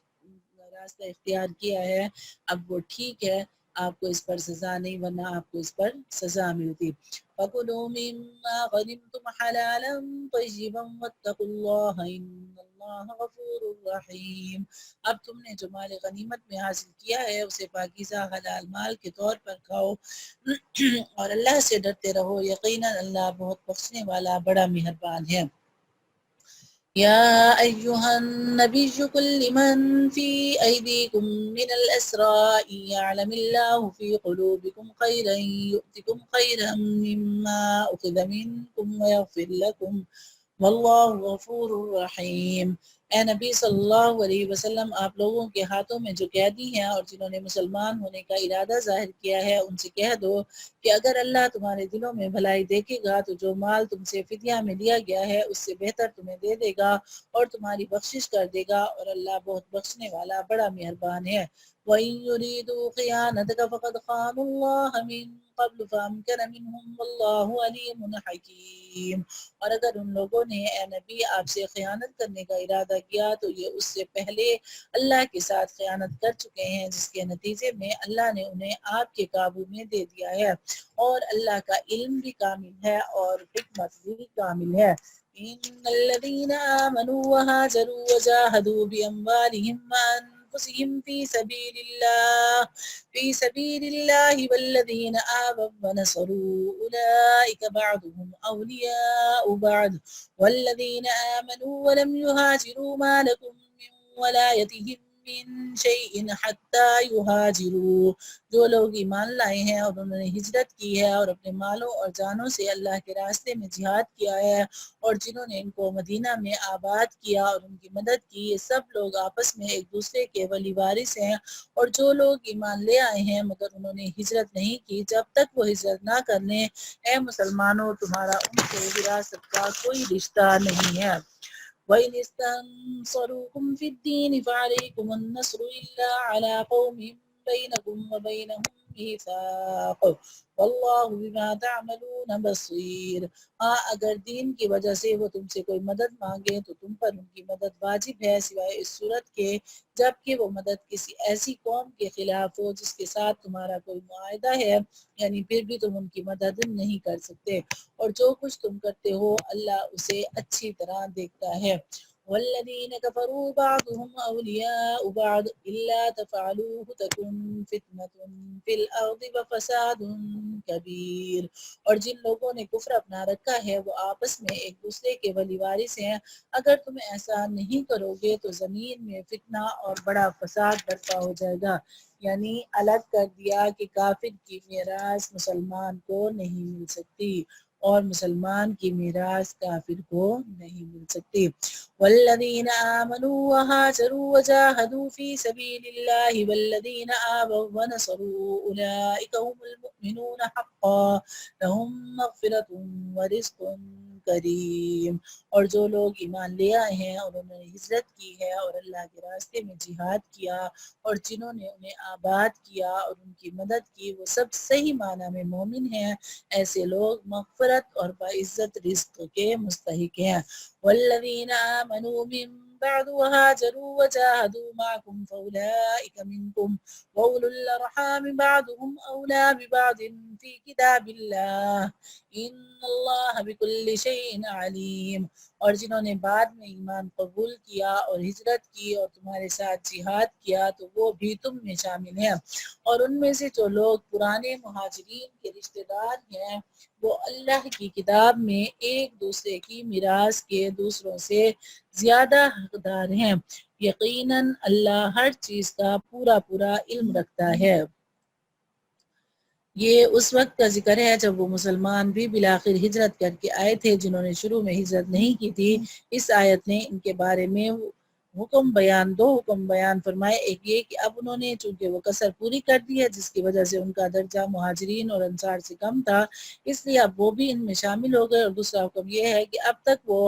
راستہ اختیار کیا ہے اب وہ ٹھیک ہے، آپ کو اس پر سزا نہیں ورنہ آپ کو اس پر سزا ملتی۔ فَكُلُوا مِمَّا غَنِمْتُمْ حَلَالًا طَيِّبًا وَاتَّقُوا اللَّهَ إِنَّ اللَّهَ غَفُورٌ رَحِيمٌ۔ اب تم نے جو مال غنیمت میں حاصل کیا ہے اسے پاکیزہ حلال مال کے طور پر کھاؤ اور اللہ سے ڈرتے رہو، یقیناً اللہ بہت بخشنے والا بڑا مہربان ہے۔ يا أيها النبي قل لمن في أيديكم من الأسرى إن يعلم الله في قلوبكم خيرا يؤتكم خيرا مما أخذ منكم ويغفر لكم واللہ غفور رحیم۔ اے نبی صلی اللہ علیہ وسلم، آپ لوگوں کے ہاتھوں میں جو قیدی ہیں اور جنہوں نے مسلمان ہونے کا ارادہ ظاہر کیا ہے ان سے کہہ دو کہ اگر اللہ تمہارے دلوں میں بھلائی دیکھے گا تو جو مال تم سے فدیہ میں لیا گیا ہے اس سے بہتر تمہیں دے دے گا اور تمہاری بخشش کر دے گا، اور اللہ بہت بخشنے والا بڑا مہربان ہے۔ وَإِن يُرِيدُوا خِيَانَتَكَ فَقَدْ خَانُوا اللَّهَ مِن قَبْلُ فَأَمْكَنَ مِنْهُمْ وَاللَّهُ عَلِيمٌ حَكِيمٌ۔ اور اگر ان لوگوں نے اے نبی آپ سے خیانت کرنے کا ارادہ کیا تو یہ اس سے پہلے اللہ کے ساتھ خیانت کر چکے ہیں، جس کے نتیجے میں اللہ نے انہیں آپ کے قابو میں دے دیا ہے، اور اللہ کا علم بھی کامل ہے اور حکمت بھی کامل ہے۔ إن الذين آمنوا وهاجروا وجاهدوا بأموالهم وأنفسهم في سبيل الله والذين آووا ونصروا أولئك بعضهم أولياء بعض والذين آمنوا ولم يهاجروا ما لكم من ولايتهم من شيء حتى يهاجروا۔ جو لوگ ایمان لائے ہیں اور انہوں نے ہجرت کی ہے اور اپنے مالوں اور جانوں سے اللہ کے راستے میں جہاد کیا ہے اور جنہوں نے ان کو مدینہ میں آباد کیا اور ان کی مدد کی، یہ سب لوگ آپس میں ایک دوسرے کے ولی وارث ہیں۔ اور جو لوگ ایمان لے آئے ہیں مگر انہوں نے ہجرت نہیں کی، جب تک وہ ہجرت نہ کر لیں، اے مسلمانوں تمہارا ان سے وراثت کا کوئی رشتہ نہیں ہے۔ وَإِنِ اسْتَنصَرُوكُمْ فِي الدِّينِ فَعَلَيْكُمُ النَّصْرُ إِلَّا عَلَىٰ قَوْمٍ بَيْنَكُمْ وَبَيْنَهُم مِّيثَاقٌ وَاللَّهُ بِمَا تَعْمَلُونَ بَصِيرٌ۔ ہاں اگر دین کی وجہ سے وہ تم سے کوئی مدد مانگے تو تم پر ان کی مدد واجب ہے، سوائے اس صورت کے جبکہ وہ مدد کسی ایسی قوم کے خلاف ہو جس کے ساتھ تمہارا کوئی معاہدہ ہے، یعنی پھر بھی تم ان کی مدد نہیں کر سکتے، اور جو کچھ تم کرتے ہو اللہ اسے اچھی طرح دیکھتا ہے۔ والذین کفروا بعضهم اولیاء بعض الا تفعلوه تکن فتنة فی الارض وفساد کبیر۔ اور جن لوگوں نے کفر اپنا رکھا ہے وہ آپس میں ایک دوسرے کے ولی وارث ہیں، اگر تم ایسا نہیں کرو گے تو زمین میں فتنہ اور بڑا فساد برپا ہو جائے گا۔ یعنی الگ کر دیا کہ کافر کی میراث مسلمان کو نہیں مل سکتی اور مسلمان کی میراث کافر کو نہیں مل سکتی۔ والذین آمنوا وہاجروا وجاہدوا فی سبیل اللہ والذین آووا ونصروا اولئک هم المؤمنون حقا لہم مغفرۃ ورزق کریم۔ اور جو لوگ ایمان لے آئے ہیں اور انہوں نے ہجرت کی ہے اور اللہ کے راستے میں جہاد کیا اور جنہوں نے انہیں آباد کیا اور ان کی مدد کی وہ سب صحیح معنی میں مومن ہیں، ایسے لوگ مغفرت اور باعزت رزق کے مستحق ہیں۔ والذین آمنوا من بعد وهاجروا وجاهدوا معكم فأولئك منكم وأولو الأرحام بعضهم أولى ببعض في كتاب الله إن الله بكل شيء عليم۔ اور جنہوں نے بعد میں ایمان قبول کیا اور ہجرت کی اور تمہارے ساتھ جہاد کیا تو وہ بھی تم میں شامل ہیں، اور ان میں سے جو لوگ پرانے مہاجرین کے رشتہ دار ہیں وہ اللہ کی کتاب میں ایک دوسرے کی میراث کے دوسروں سے زیادہ حقدار ہیں، یقیناً اللہ ہر چیز کا پورا پورا علم رکھتا ہے۔ یہ اس وقت کا ذکر ہے جب وہ مسلمان بھی بالآخر ہجرت کر کے آئے تھے جنہوں نے شروع میں ہجرت نہیں کی تھی۔ اس آیت نے ان کے بارے میں دو حکم بیان فرمائے، ایک یہ کہ اب انہوں نے چونکہ وہ قصر پوری کر دی ہے جس کی وجہ سے ان کا درجہ مہاجرین اور انصار سے کم تھا اس لیے اب وہ بھی ان میں شامل ہو گئے، اور دوسرا حکم یہ ہے کہ اب تک وہ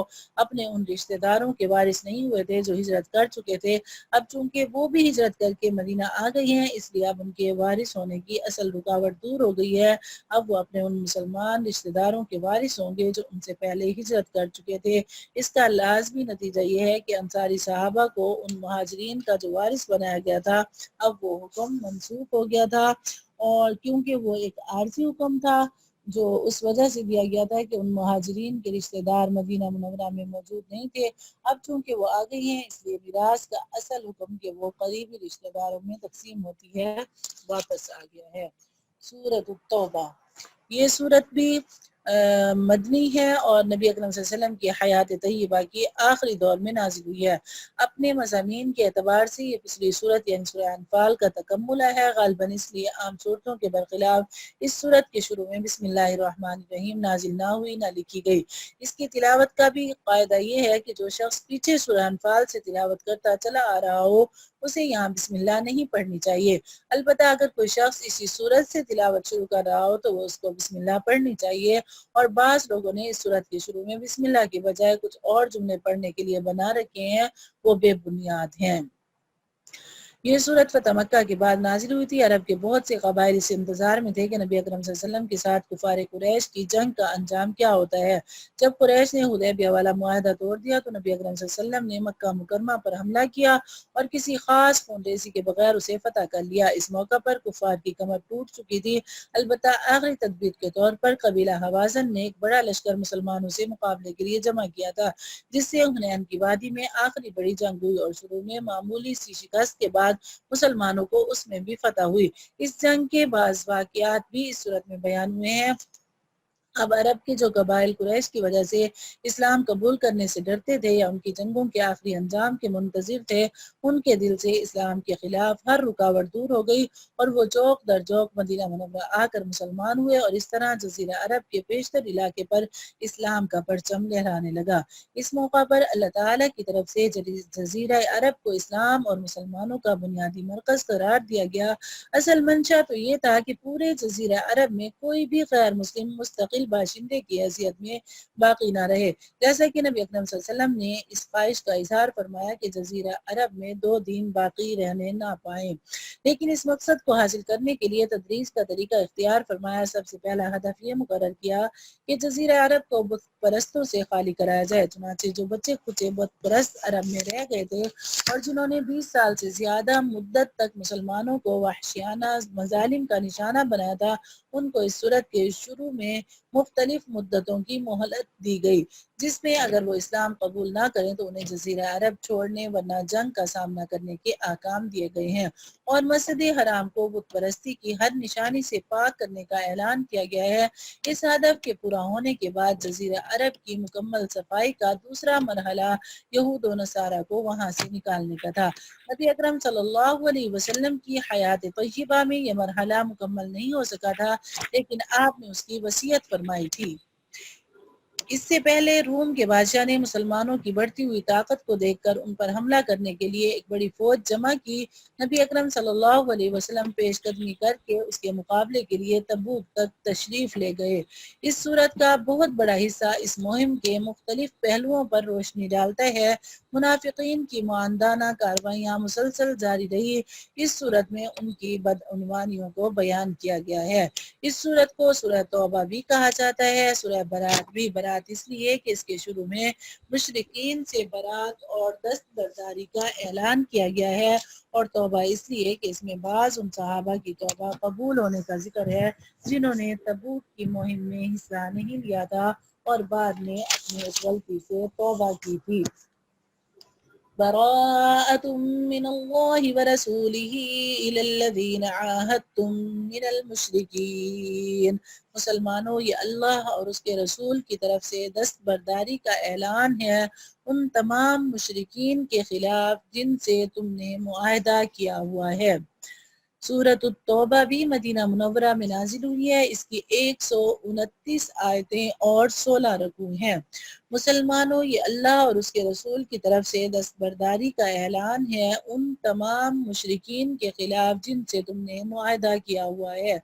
اپنے ان رشتہ داروں کے وارث نہیں ہوئے تھے جو ہجرت کر چکے تھے، اب چونکہ وہ بھی ہجرت کر کے مدینہ آ گئی ہیں اس لیے اب ان کے وارث ہونے کی اصل رکاوٹ دور ہو گئی ہے، اب وہ اپنے ان مسلمان رشتہ داروں کے وارث ہوں گے جو ان سے پہلے ہجرت کر چکے تھے۔ اس کا لازمی نتیجہ یہ ہے کہ انصاری صحابہ کو ان مہاجرین کا جو وارث بنایا گیا تھا اب وہ حکم منسوخ ہو گیا تھا، اور کیونکہ وہ ایک عارضی حکم تھا جو اس وجہ سے دیا گیا تھا کہ ان مہاجرین کے رشتہ دار مدینہ منورہ میں موجود نہیں تھے۔ اب چونکہ وہ آ گئی ہیں اس لیے میراث کا اصل حکم کہ وہ قریبی رشتہ داروں میں تقسیم ہوتی ہے واپس آ گیا ہے۔ سورۃ التوبہ، یہ سورت بھی مدنی ہے اور نبی اکرم صلی اللہ علیہ وسلم کی حیات طیبہ کی آخری دور میں نازل ہوئی ہے۔ اپنے مضامین کے اعتبار سے یہ پچھلی سورت یعنی سورہ انفال کا تکملہ ہے، غالباً اس لیے عام صورتوں کے برخلاف اس سورت کے شروع میں بسم اللہ الرحمن الرحیم نازل نہ ہوئی نہ لکھی گئی۔ اس کی تلاوت کا بھی قاعدہ یہ ہے کہ جو شخص پیچھے سورہ انفال سے تلاوت کرتا چلا آ رہا ہو اسے یہاں بسم اللہ نہیں پڑھنی چاہیے، البتہ اگر کوئی شخص اسی سورت سے تلاوت شروع کر رہا ہو تو وہ اس کو بسم اللہ پڑھنی چاہیے، اور بعض لوگوں نے اس سورت کے شروع میں بسم اللہ کے بجائے کچھ اور جملے پڑھنے کے لیے بنا رکھے ہیں، وہ بے بنیاد ہیں۔ یہ سورت فتح مکہ کے بعد نازل ہوئی تھی۔ عرب کے بہت سے قبائل اس انتظار میں تھے کہ نبی اکرم صلی اللہ علیہ وسلم کے ساتھ کفار قریش کی جنگ کا انجام کیا ہوتا ہے۔ جب قریش نے حدیبیہ والا معاہدہ توڑ دیا تو نبی اکرم صلی اللہ علیہ وسلم نے مکہ مکرمہ پر حملہ کیا اور کسی خاص خون ریزی کے بغیر اسے فتح کر لیا۔ اس موقع پر کفار کی کمر ٹوٹ چکی تھی، البتہ آخری تدبیر کے طور پر قبیلہ حوازن نے ایک بڑا لشکر مسلمانوں سے مقابلے کے لیے جمع کیا تھا، جس سے حنین کی وادی میں آخری بڑی جنگ ہوئی اور شروع میں معمولی سی شکست کے بعد مسلمانوں کو اس میں بھی فتح ہوئی۔ اس جنگ کے بعض واقعات بھی اس صورت میں بیان ہوئے ہیں۔ اب عرب کے جو قبائل قریش کی وجہ سے اسلام قبول کرنے سے ڈرتے تھے یا ان کی جنگوں کے آخری انجام کے منتظر تھے، ان کے دل سے اسلام کے خلاف ہر رکاوٹ دور ہو گئی اور وہ چوک در چوک مدینہ منورہ آ کر مسلمان ہوئے اور اس طرح جزیرہ عرب کے بیشتر علاقے پر اسلام کا پرچم لہرانے لگا۔ اس موقع پر اللہ تعالیٰ کی طرف سے جزیرہ عرب کو اسلام اور مسلمانوں کا بنیادی مرکز قرار دیا گیا۔ اصل منشا تو یہ تھا کہ پورے جزیرہ عرب میں کوئی بھی غیر مسلم مستقل باشندے کی حیثیت میں باقی نہ رہے، جیسا کہ نبی اکرم صلی اللہ علیہ وسلم نے اس خواہش کا اظہار فرمایا کہ جزیرہ عرب میں 2 دین باقی رہنے نہ پائیں۔ لیکن اس مقصد کو حاصل کرنے کے لیے تدریس کا طریقہ اختیار فرمایا۔ سب سے پہلا ہدف یہ مقرر کیا کہ جزیرہ عرب کو بت پرستوں سے خالی کرایا جائے، چنانچہ جو بچے کچے بت پرست عرب میں رہ گئے تھے اور جنہوں نے 20 سال سے زیادہ مدت تک مسلمانوں کو وحشیانہ مظالم کا نشانہ بنایا تھا، ان کو اس صورت کے شروع میں مختلف مدتوں کی مہلت دی گئی، جس میں اگر وہ اسلام قبول نہ کریں تو انہیں جزیرہ عرب چھوڑنے ورنہ جنگ کا سامنا کرنے کے احکام دیے گئے ہیں، اور مسجد حرام کو بت پرستی کی ہر نشانی سے پاک کرنے کا اعلان کیا گیا ہے۔ اس ہدف کے پورا ہونے کے بعد جزیرہ عرب کی مکمل صفائی کا دوسرا مرحلہ یہود و نصارہ کو وہاں سے نکالنے کا تھا۔ نبی اکرم صلی اللہ علیہ وسلم کی حیات طیبہ میں یہ مرحلہ مکمل نہیں ہو سکا تھا، لیکن آپ نے اس کی وصیت فرمائی تھی۔ اس سے پہلے روم کے بادشاہ نے مسلمانوں کی بڑھتی ہوئی طاقت کو دیکھ کر ان پر حملہ کرنے کے لیے ایک بڑی فوج جمع کی۔ نبی اکرم صلی اللہ علیہ وسلم پیش قدمی کر کے اس کے مقابلے کے لیے تبوک تک تشریف لے گئے۔ اس صورت کا بہت بڑا حصہ اس مہم کے مختلف پہلوؤں پر روشنی ڈالتا ہے۔ منافقین کی معاندانہ کارروائیاں مسلسل جاری رہی۔ اس صورت میں ان کی بدعنوانیوں کو بیان کیا گیا ہے۔ اس صورت کو سورہ توبہ بھی کہا جاتا ہے۔ سورہ برات بھی، برات اس لیے کہ اس کے شروع میں مشرکین سے برات اور دستبرداری کا اعلان کیا گیا ہے، اور توبہ اس لیے کہ اس میں بعض ان صحابہ کی توبہ قبول ہونے کا ذکر ہے جنہوں نے تبوک کی مہم میں حصہ نہیں لیا تھا اور بعد میں اپنی اس غلطی سے توبہ کی تھی۔ براءة من اللہ ورسولہ الی الذین عاہدتم من المشرکین۔ مسلمانوں، یہ اللہ اور اس کے رسول کی طرف سے دستبرداری کا اعلان ہے ان تمام مشرکین کے خلاف جن سے تم نے معاہدہ کیا ہوا ہے۔ سورۃ التوبہ بھی مدینہ منورہ میں نازل ہوئی ہے۔ اس کی 129 آیتیں اور 16 رکوع ہیں۔ مسلمانوں، یہ اللہ اور اس کے رسول کی طرف سے دستبرداری کا اعلان ہے ان تمام مشرکین کے خلاف جن سے تم نے معاہدہ کیا ہوا ہے۔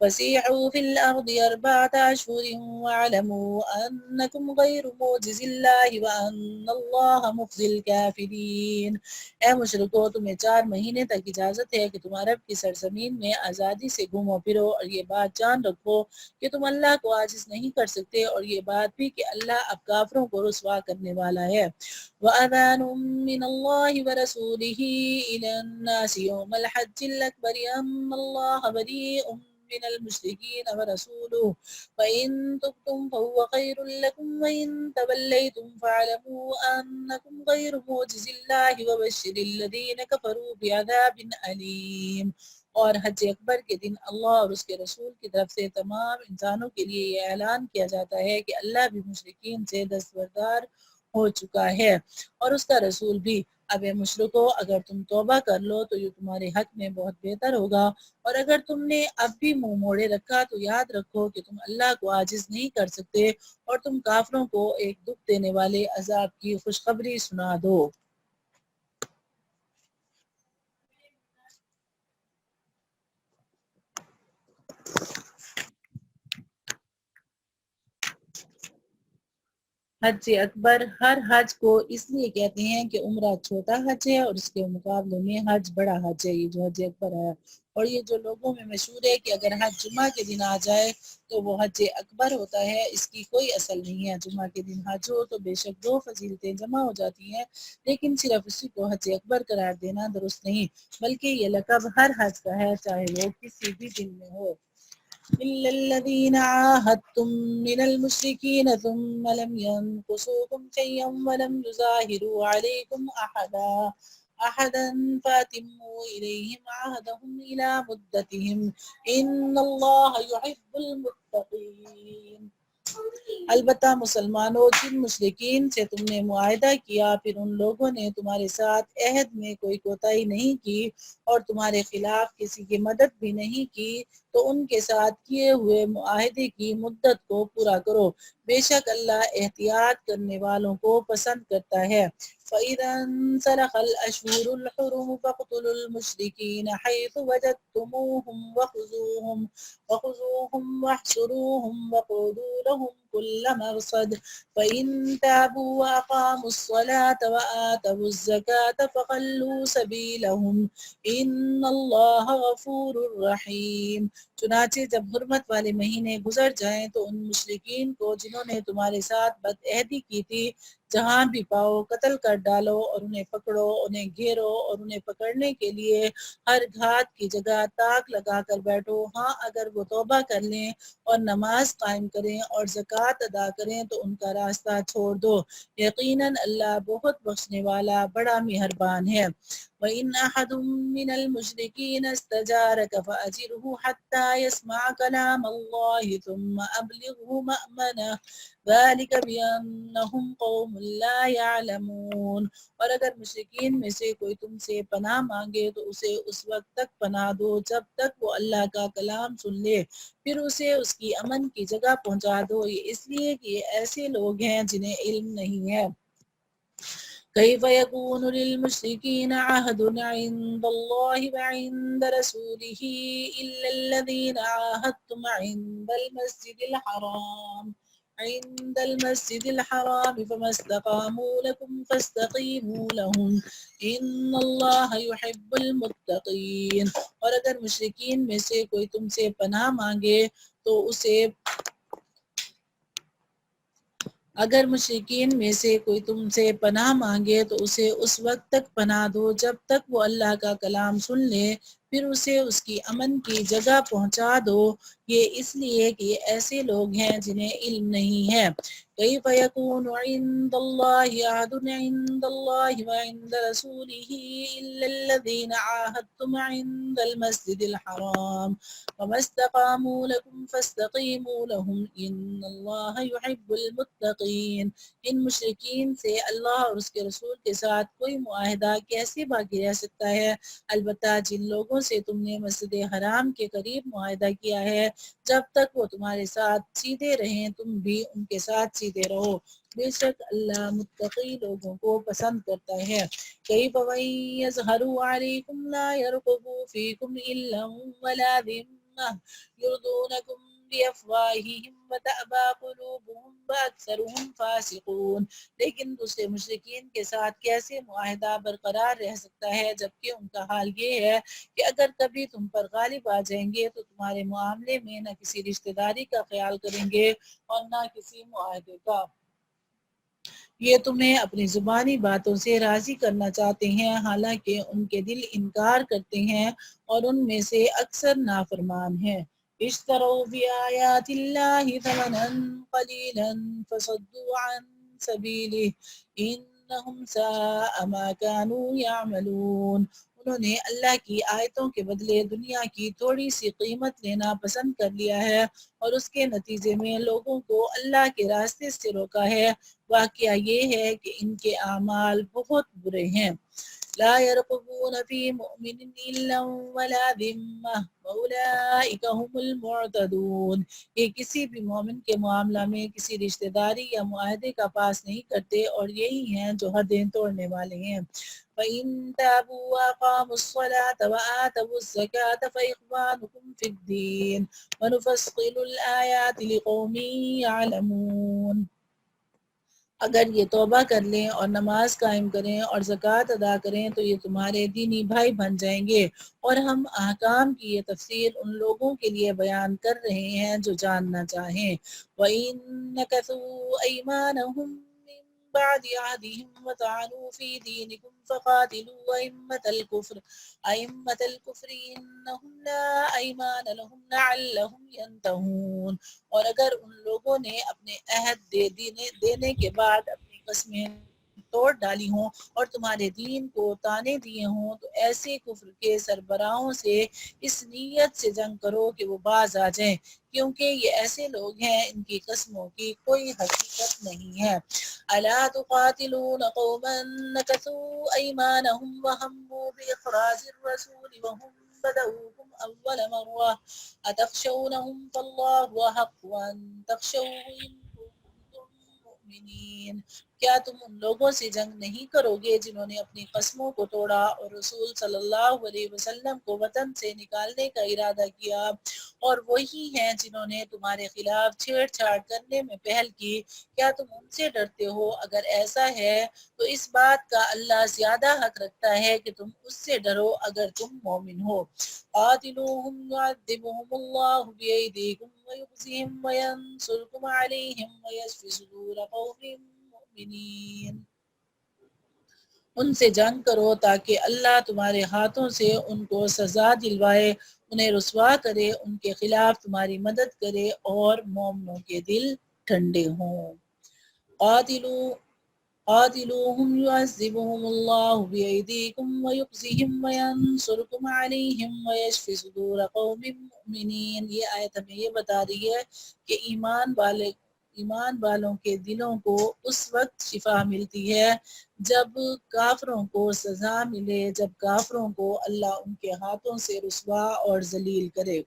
فَسِیحُوا فِی الْأَرْضِ أَرْبَعَةَ أَشْهُرٍ وَاعْلَمُوا أَنَّکُمْ غَیْرُ مُعْجِزِی اللَّهِ وَأَنَّ اللَّهَ مُخْزِی الْکَافِرِینَ۔ اے مشرکو، تمہیں 4 مہینے تک اجازت ہے کہ تم عرب کی سرزمین میں آزادی سے گھومو پھرو، اور یہ بات جان رکھو کہ تم اللہ کو عاجز نہیں کر سکتے، اور یہ بات بھی کہ اللہ اب کافروں کافروں کو رسوا کرنے والا ہے۔ وَأَذَانٌ مِّنَ اللَّهِ وَرَسُولِهِ إِلَى النَّاسِ يَوْمَ الْحَجِّ الْأَكْبَرِ أَنَّ اللَّهَ بَرِيءٌ مِّنَ الْمُشْرِكِينَ وَرَسُولُهُ فَإِن تُبْتُمْ فَهُوَ خَيْرٌ لَكُمْ وَإِن تَوَلَّيْتُمْ فَاعْلَمُوا أَنَّكُمْ غَيْرُ مُعْجِزِي اللَّهِ وَبَشِّرِ الَّذِينَ كَفَرُوا بِعَذَابٍ أَلِيمٍ۔ اور حج اکبر کے دن اللہ اور اس کے رسول کی طرف سے تمام انسانوں کے لیے یہ اعلان کیا جاتا ہے کہ اللہ بھی مشرکین سے دستبردار ہو چکا ہے اور اس کا رسول بھی۔ اب اے مشرکو، اگر تم توبہ کر لو تو یہ تمہارے حق میں بہت بہتر ہوگا، اور اگر تم نے اب بھی منہ موڑے رکھا تو یاد رکھو کہ تم اللہ کو عاجز نہیں کر سکتے، اور تم کافروں کو ایک دکھ دینے والے عذاب کی خوشخبری سنا دو۔ حج اکبر، ہر حج کو اس لیے کہتے ہیں کہ عمرہ چھوٹا حج ہے اور اس کے مقابلے میں حج بڑا حج ہے، یہ جو حج اکبر ہے۔ اور یہ جو لوگوں میں مشہور ہے کہ اگر حج جمعہ کے دن آ جائے تو وہ حج اکبر ہوتا ہے، اس کی کوئی اصل نہیں ہے۔ جمعہ کے دن حج ہو تو بے شک دو فضیلتیں جمع ہو جاتی ہیں، لیکن صرف اسی کو حج اکبر قرار دینا درست نہیں، بلکہ یہ لقب ہر حج کا ہے، چاہے وہ کسی بھی دن میں ہو۔ إِلَّا الَّذِينَ عَاهَدتُّم مِّنَ الْمُشْرِكِينَ ثُمَّ لَمْ يَنقُصُوكُمْ شَيْئًا وَلَمْ يُظَاهِرُوا عَلَيْكُمْ أَحَدًا فَأَتِمُّوا إِلَيْهِمْ عَهْدَهُمْ إِلَى مُدَّتِهِمْ إِنَّ اللَّهَ يُحِبُّ الْمُتَّقِينَ۔ البتہ مسلمانوں، جن مشرکین سے تم نے معاہدہ کیا پھر ان لوگوں نے تمہارے ساتھ عہد میں کوئی کوتاہی نہیں کی اور تمہارے خلاف کسی کی مدد بھی نہیں کی، تو ان کے ساتھ کیے ہوئے معاہدے کی مدت کو پورا کرو، بے شک اللہ احتیاط کرنے والوں کو پسند کرتا ہے۔ فَإِذَا انسَلَخَ الْأَشْهُرُ الْحُرُمُ فَاقْتُلُوا الْمُشْرِكِينَ حَيْثُ وَجَدتُّمُوهُمْ وَخُذُوهُمْ وَاحْصُرُوهُمْ وَقُعُودُوا لَهُمْ كُلَّ مَرْصَدٍ فَإِن تَابُوا وَأَقَامُوا الصَّلَاةَ وَآتَوُا الزَّكَاةَ فَخَلُّوا سَبِيلَهُمْ إِنَّ اللَّهَ غَفُورٌ رَحِيمٌ۔ چنانچہ جب حرمت والے مہینے گزر جائیں تو ان مشرکین کو جنہوں نے تمہارے ساتھ بدعہدی کی تھی جہاں بھی پاؤ قتل کر ڈالو، اور انہیں پکڑو، انہیں گھیرو اور انہیں پکڑنے کے لیے ہر گھات کی جگہ تاک لگا کر بیٹھو۔ ہاں اگر وہ توبہ کر لیں اور نماز قائم کریں اور زکوٰۃ ادا کریں تو ان کا راستہ چھوڑ دو، یقیناً اللہ بہت بخشنے والا بڑا مہربان ہے۔ وَإِنْ أَحَدٌ مِّنَ الْمُشْرِكِينَ اسْتَجَارَكَ فَأَجِرْهُ حَتَّى يَسْمَعَ كَلَامَ اللَّهِ ثُمَّ أَبْلِغْهُ مَأْمَنَهُ ذَلِكَ بِأَنَّهُمْ قَوْمٌ لَا يَعْلَمُونَ۔ اور اگر مشرکین میں سے کوئی تم سے پناہ مانگے تو اسے اس وقت تک پناہ دو جب تک وہ اللہ کا کلام سن لے، پھر اسے اس کی امن کی جگہ پہنچا دو، یہ اس لیے کہ یہ ایسے لوگ ہیں جنہیں علم نہیں ہے۔ كيف يكون للمشركين عهد عند الله وعند رسوله إلا الذين عاهدتم عند المسجد الحرام فما استقاموا لكم فاستقيموا لهم إن الله يحب المتقين۔ اور اگر مشرکین میں سے کوئی تم سے پناہ مانگے تو اسے اس وقت تک پناہ دو جب تک وہ اللہ کا کلام سن لے، پھر اسے اس کی امن کی جگہ پہنچا دو، یہ اس لیے کہ یہ ایسے لوگ ہیں جنہیں علم نہیں ہے۔ كيف يكون عند الله عهد عند الله وعند رسوله إلا الذين عاهدتم عند المسجد الحرام وما استقاموا لكم فاستقيموا لهم إن الله يحب المتقين۔ ان مشرکین سے اللہ اور اس کے رسول کے ساتھ کوئی معاہدہ کیسے باقی رہ سکتا ہے؟ البتہ جن لوگوں سے تم نے مسجد حرام کے قریب معاہدہ کیا ہے، جب تک وہ تمہارے ساتھ سیدھے رہیں تم بھی ان کے ساتھ سیدھے رہو، بے شک اللہ متقی لوگوں کو پسند کرتا ہے۔ كيف وإن يظهروا عليكم لا يرقبوا فيكم إلا ولا ذمة يرضونكم بأفواههم وتأبى قلوبهم وأكثرهم فاسقون۔ لیکن دوسرے مشرکین کے ساتھ کیسے معاہدہ برقرار رہ سکتا ہے جبکہ ان کا حال یہ ہے کہ اگر کبھی تم پر غالب آ جائیں گے تو تمہارے معاملے میں نہ کسی رشتہ داری کا خیال کریں گے اور نہ کسی معاہدے کا۔ یہ تمہیں اپنی زبانی باتوں سے راضی کرنا چاہتے ہیں، حالانکہ ان کے دل انکار کرتے ہیں اور ان میں سے اکثر نافرمان ہیں۔ اشتروا بآیات اللہ ثمنا قلیلا فصدوا عن سبیلہ انہم ساء ما كانوا یعملون۔ انہوں نے اللہ کی آیتوں کے بدلے دنیا کی تھوڑی سی قیمت لینا پسند کر لیا ہے اور اس کے نتیجے میں لوگوں کو اللہ کے راستے سے روکا ہے۔ واقعہ یہ ہے کہ ان کے اعمال بہت برے ہیں۔ لا يرقبون في مؤمن إلا ولا ذمة وأولئك هم المعتدون۔ یہ کسی بھی مومن کے معاملہ میں کسی رشتہ داری یا معاہدے کا پاس نہیں کرتے اور یہی ہیں جو حدیں توڑنے والے ہیں۔ فَإِن تَابُوا وَأَقَامُوا الصَّلَاةَ وَآتَوُا الزَّكَاةَ فَإِخْوَانُكُمْ فِي الدِّينِ وَنُفَصِّلُ الْآيَاتِ لِقَوْمٍ يَعْلَمُونَ۔ اگر یہ توبہ کر لیں اور نماز قائم کریں اور زکوٰۃ ادا کریں تو یہ تمہارے دینی بھائی بن جائیں گے، اور ہم احکام کی یہ تفصیل ان لوگوں کے لیے بیان کر رہے ہیں جو جاننا چاہیں۔ وَإِن نَكَثُوا أَيْمَانَهُم مِّن بَعْدِ عَهْدِهِمْ وَطَعَنُوا فِي دِينِكُمْ فَقَاتِلُوا أَئِمَّةَ الْكُفْرِ إِنَّهُمْ لَا أَيْمَانَ لَهُمْ لَعَلَّهُمْ يَنْتَهُونَ۔ اور اگر ان لوگوں نے اپنے عہد دینے کے بعد اپنی قسمیں توڑ ڈالی ہوں اور تمہارے دین کو تانے دیے ہوں تو ایسے کفر کے سربراہوں سے اس نیت سے جنگ کرو کہ وہ باز آ جائیں، کیونکہ یہ ایسے لوگ ہیں ان کی قسموں کی کوئی حقیقت نہیں ہے۔ الا تقاتلون قوما نكثوا ايمانهم وهموا باخراج الرسول وهم بدؤوكم اول مره اتخشونهم فالله احق ان تخشوه ان كنتم مؤمنين۔ کیا تم ان لوگوں سے جنگ نہیں کرو گے جنہوں نے اپنی قسموں کو توڑا اور رسول صلی اللہ علیہ وسلم کو وطن سے نکالنے کا ارادہ کیا، اور وہی ہیں جنہوں نے تمہارے خلاف چھیڑ چھاڑ کرنے میں پہل کی؟ کیا تم ان سے ڈرتے ہو؟ اگر ایسا ہے تو اس بات کا اللہ زیادہ حق رکھتا ہے کہ تم اس سے ڈرو اگر تم مومن ہو۔ قاتلوہم يعذبهم اللہ بأیدیکم ویخزیہم وینصرکم علیہم ویشفی صدور قوم مؤمنین۔ ان سے جنگ کرو تاکہ اللہ تمہارے ہاتھوں سے ان کو سزا دلوائے، انہیں رسوا کرے، ان کے خلاف تمہاری مدد کرے اور مومنوں کے دل ٹھنڈے ہوں۔ قاتلوہم يعذبهم اللہ بأیدیکم ویخزیہم وینصرکم علیہم ویشفی صدور قوم مؤمنین۔ یہ آیت ہمیں یہ بتا رہی ہے کہ ایمان والوں کے دلوں کو اس وقت شفا ملتی ہے جب کافروں کو سزا ملے، جب کافروں کو اللہ ان کے ہاتھوں سے رسوا اور ذلیل کرے۔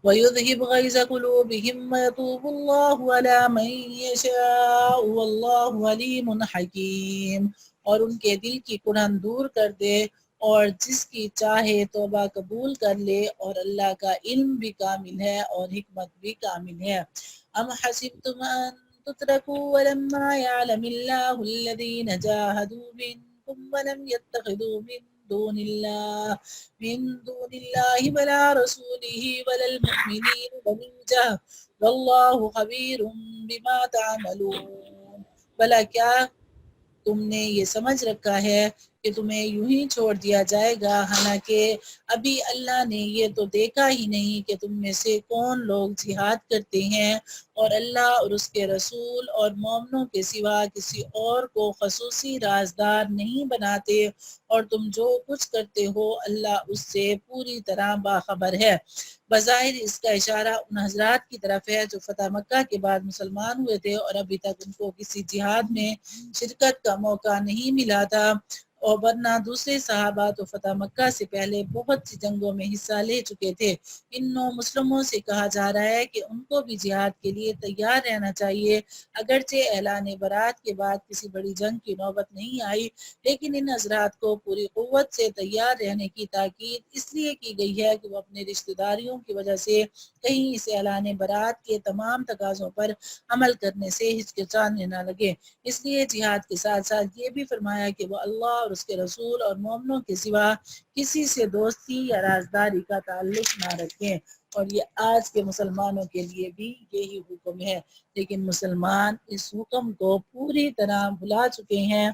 وَيُذْهِبْ غَيْظَ قُلُوبِهِمْ وَيَتُوبُ اللَّهُ عَلَى مَن يَشَاءُ وَاللَّهُ عَلِيمٌ حَكِيمٌ۔ اور ان کے دل کی کڑن دور کر دے اور جس کی چاہے توبہ قبول کر لے، اور اللہ کا علم بھی کامل ہے اور حکمت بھی کامل ہے۔ ام حسبتم ان تتركوا ولما يعلم الله الذين جاهدوا منكم ولم يتخذوا من دون الله ولا رسوله ولا المؤمنين وليجا والله خبير بما تعملون۔ بھلا کیا تم نے یہ سمجھ رکھا ہے کہ تمہیں یوں ہی چھوڑ دیا جائے گا، حالانکہ ابھی اللہ نے یہ تو دیکھا ہی نہیں کہ تم میں سے کون لوگ جہاد کرتے ہیں، اور اللہ اور اس کے رسول اور مومنوں کے سوا کسی اور کو خصوصی رازدار نہیں بناتے، اور تم جو کچھ کرتے ہو اللہ اس سے پوری طرح باخبر ہے۔ بظاہر اس کا اشارہ ان حضرات کی طرف ہے جو فتح مکہ کے بعد مسلمان ہوئے تھے اور ابھی تک ان کو کسی جہاد میں شرکت کا موقع نہیں ملا تھا، اور ورنہ دوسرے صحابہ تو فتح مکہ سے پہلے بہت سی جنگوں میں حصہ لے چکے تھے۔ ان نو مسلموں سے کہا جا رہا ہے کہ ان کو بھی جہاد کے لیے تیار رہنا چاہیے، اگرچہ اعلان برات کے بعد کسی بڑی جنگ کی نوبت نہیں آئی، لیکن ان حضرات کو پوری قوت سے تیار رہنے کی تاکید اس لیے کی گئی ہے کہ وہ اپنے رشتہ داریوں کی وجہ سے کہیں اس اعلان برات کے تمام تقاضوں پر عمل کرنے سے ہچکچانے نہ لگے۔ اس لیے جہاد کے ساتھ ساتھ یہ بھی فرمایا کہ وہ اللہ اور اس کے رسول اور مومنوں کے سوا کسی سے دوستی یا رازداری کا تعلق نہ رکھیں۔ اور یہ آج کے مسلمانوں کے لیے بھی یہی حکم ہے، لیکن مسلمان اس حکم کو پوری طرح بھلا چکے ہیں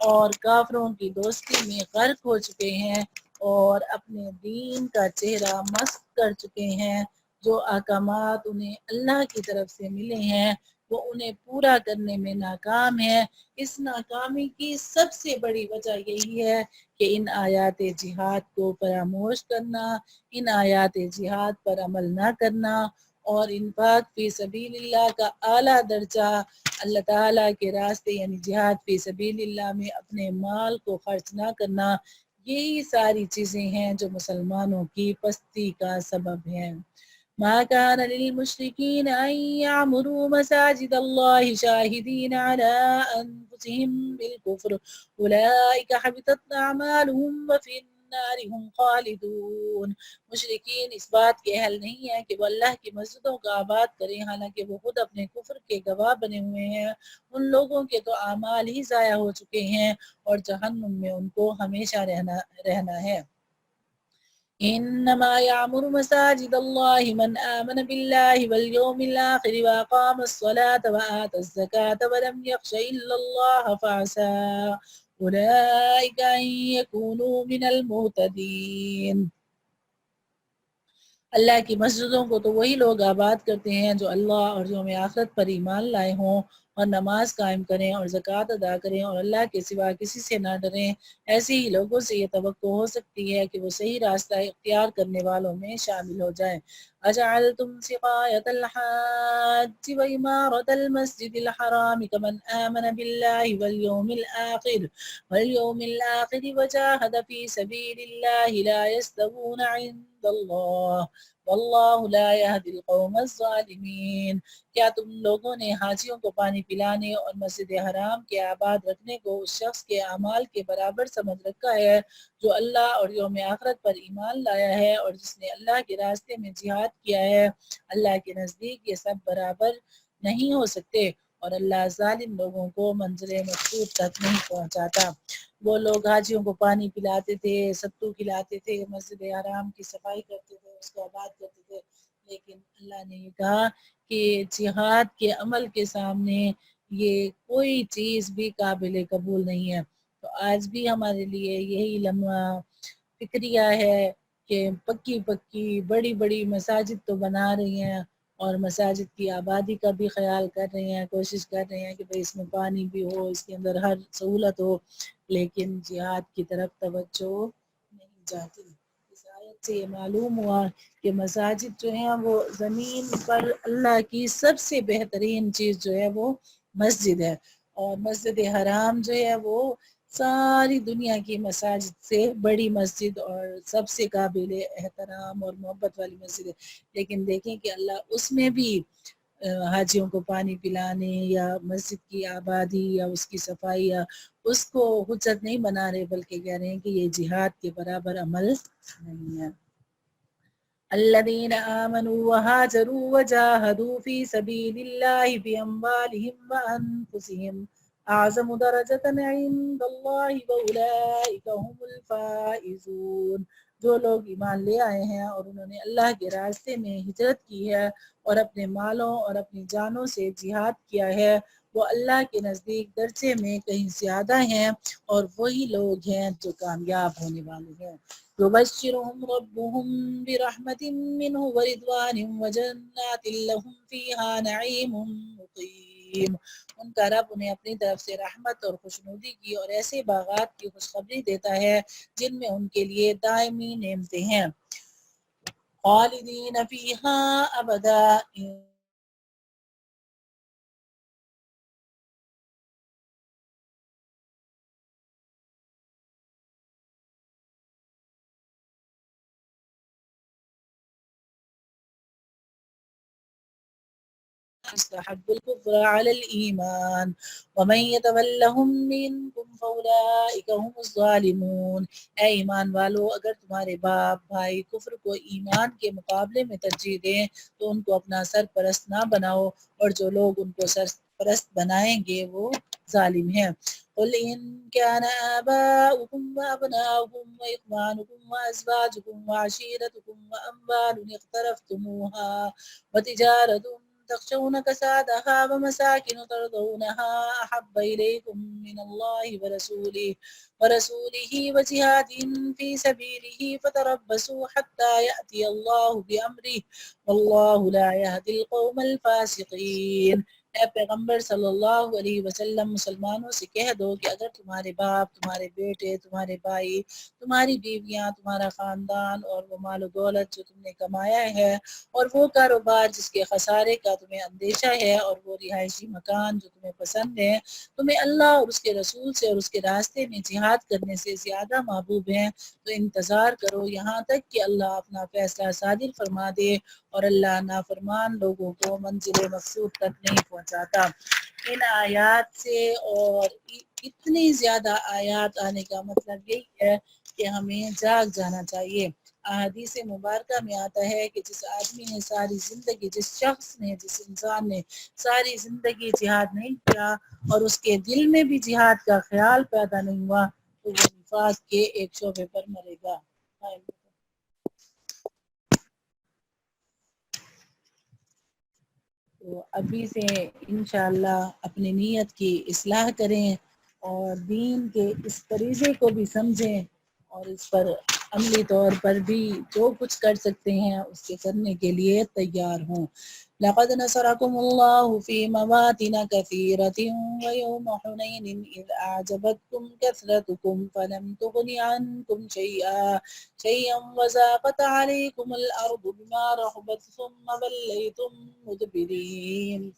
اور کافروں کی دوستی میں غرق ہو چکے ہیں اور اپنے دین کا چہرہ مسخ کر چکے ہیں۔ جو احکامات انہیں اللہ کی طرف سے ملے ہیں وہ انہیں پورا کرنے میں ناکام ہے۔ اس ناکامی کی سب سے بڑی وجہ یہی ہے کہ ان آیات جہاد کو فراموش کرنا، ان آیات جہاد پر عمل نہ کرنا اور انفاق فی سبیل اللہ کا اعلیٰ درجہ اللہ تعالیٰ کے راستے یعنی جہاد فی سبیل اللہ میں اپنے مال کو خرچ نہ کرنا، یہی ساری چیزیں ہیں جو مسلمانوں کی پستی کا سبب ہیں۔ ما كان للمشركين أن يعمروا مساجد الله شاهدين على أنفسهم بالكفر أولئك حبطت أعمالهم وفي النار هم خالدون۔ مشرکین اس بات کے اہل نہیں ہیں کہ وہ اللہ کی مسجدوں کا آباد کریں حالانکہ وہ خود اپنے کفر کے گواہ بنے ہوئے ہیں۔ ان لوگوں کے تو اعمال ہی ضائع ہو چکے ہیں اور جہنم میں ان کو ہمیشہ رہنا ہے۔ إنما يعمر مساجد الله من آمن بالله واليوم الآخر وأقام الصلاة وآتى الزكاة ولم يخش إلا الله فعسى أولئك أن يكونوا من المهتدين۔ اللہ کی مسجدوں کو تو وہی لوگ آباد کرتے ہیں جو اللہ اور یوم آخرت پر ایمان لائے ہوں اور نماز قائم کریں اور زکوٰۃ ادا کریں اور اللہ کے سوا کسی سے نہ ڈریں۔ ایسے ہی لوگوں سے یہ توقع ہو سکتی ہے کہ وہ صحیح راستہ اختیار کرنے والوں میں شامل ہو جائیں۔ اجعلتم سقایۃ الحاج وعمارۃ المسجد الحرام كمن آمن بالله واليوم الآخر وجاهد في سبيل الله لا يستوون عند الله واللہ لا يهدي القوم الظالمین۔ کیا تم لوگوں نے حاجیوں کو پانی پلانے اور مسجد حرام کے آباد رکھنے کو اس شخص کے اعمال کے برابر سمجھ رکھا ہے جو اللہ اور یوم آخرت پر ایمان لایا ہے اور جس نے اللہ کے راستے میں جہاد کیا ہے؟ اللہ کے نزدیک یہ سب برابر نہیں ہو سکتے اور اللہ ظالم لوگوں کو منزل مقصود تک نہیں پہنچاتا۔ وہ لوگ حاجیوں کو پانی پلاتے تھے، ستو کھلاتے تھے، مسجد حرام کی صفائی کرتے تھے، اس کو آباد کرتے تھے، لیکن اللہ نے یہ کہا کہ جہاد کے عمل کے سامنے یہ کوئی چیز بھی قابل قبول نہیں ہے۔ تو آج بھی ہمارے لیے یہی لمحہ فکریہ ہے کہ پکی بڑی بڑی مساجد تو بنا رہی ہیں اور مساجد کی آبادی کا بھی خیال کر رہے ہیں، کوشش کر رہے ہیں کہ بھئی اس میں پانی بھی ہو، اس کے اندر ہر سہولت ہو، لیکن جہاد کی طرف توجہ نہیں جاتی۔ اس آیت سے یہ معلوم ہوا کہ مساجد جو ہیں وہ زمین پر اللہ کی سب سے بہترین چیز جو ہے وہ مسجد ہے، اور مسجد حرام جو ہے وہ ساری دنیا کی مساجد سے بڑی مسجد اور سب سے قابل احترام اور محبت والی مسجد ہے، لیکن دیکھیں کہ اللہ اس میں بھی حاجیوں کو پانی پلانے یا مسجد کی آبادی یا اس کی صفائی یا اس کو حجت نہیں بنا رہے بلکہ کہہ رہے ہیں کہ یہ جہاد کے برابر عمل نہیں ہے۔ الذين آمنوا وهاجروا وجاهدوا في سبيل الله بأموالهم وأنفسهم أعظم درجة عند الله وأولئك هم الفائزون۔ جو لوگ ایمان لے آئے ہیں اور انہوں نے اللہ کے راستے میں ہجرت کی ہے اور اپنے مالوں اور اپنی جانوں سے جہاد کیا ہے، وہ اللہ کے نزدیک درجے میں کہیں زیادہ ہیں اور وہی لوگ ہیں جو کامیاب ہونے والے ہیں۔ يبشرهم ربهم برحمة منه ورضوان وجنات لهم فيها نعيم مقيم۔ ان کا رب انہیں اپنی طرف سے رحمت اور خوشنودی کی اور ایسے باغات کی خوشخبری دیتا ہے جن میں ان کے لیے دائمی نعمتیں ہیں، خالدین فیہا ابدا۔ استحب الكفر على الإيمان ومن يتولهم منكم فأولئك هم الظالمون۔ اے ایمان والو، اگر تمہارے باپ بھائی کفر کو ایمان کے مقابلے میں ترجیح دیں تو ان کو اپنا سرپرست نہ بناؤ، اور جو لوگ ان کو سرپرست بنائیں گے وہ ظالم ہیں۔ قل إن كان آباؤكم وأبناؤكم وإخوانكم وأزواجكم وعشيرتكم وأموال اقترفتموها وتجارة تخشون كسادها ومساكن ترضونها أحب إليكم من الله ورسوله وجهاد في سبيله فتربصوا حتى يأتي الله بأمره والله لا يهدي القوم الفاسقين۔ اے پیغمبر صلی اللہ علیہ وسلم مسلمانوں سے کہہ دو کہ اگر تمہارے باپ، تمہارے بیٹے، تمہارے بھائی، تمہاری بیویاں، تمہارا خاندان اور وہ مال و دولت جو تم نے کمایا ہے اور وہ کاروبار جس کے خسارے کا تمہیں اندیشہ ہے اور وہ رہائشی مکان جو تمہیں پسند ہے تمہیں اللہ اور اس کے رسول سے اور اس کے راستے میں جہاد کرنے سے زیادہ محبوب ہیں تو انتظار کرو یہاں تک کہ اللہ اپنا فیصلہ صادر فرما دے اور اللہ نافرمان لوگوں کو منزل مقصود تک نہیں پہنچاتا۔ ان آیات سے اور اتنی زیادہ آیات آنے کا مطلب یہی ہے کہ ہمیں جاگ جانا چاہیے۔ احادیث مبارکہ میں آتا ہے کہ جس آدمی نے ساری زندگی، جس شخص نے، جس انسان نے ساری زندگی جہاد نہیں کیا اور اس کے دل میں بھی جہاد کا خیال پیدا نہیں ہوا تو وہ نفاق کے ایک شعبے پر مرے گا۔ تو ابھی سے انشاءاللہ اپنی نیت کی اصلاح کریں اور دین کے اس فریضے کو بھی سمجھیں اور اس پر عملی طور پر بھی جو کچھ کر سکتے ہیں اس کے کرنے کے لیے تیار ہوں۔ لقد نصركم الله في مواطن كثيرة ويوم حنين إذ أعجبتكم كثرتكم فلم تغن عنكم شيئا وضاقت عليكم الأرض بما رحبت ثم وليتم مدبرين۔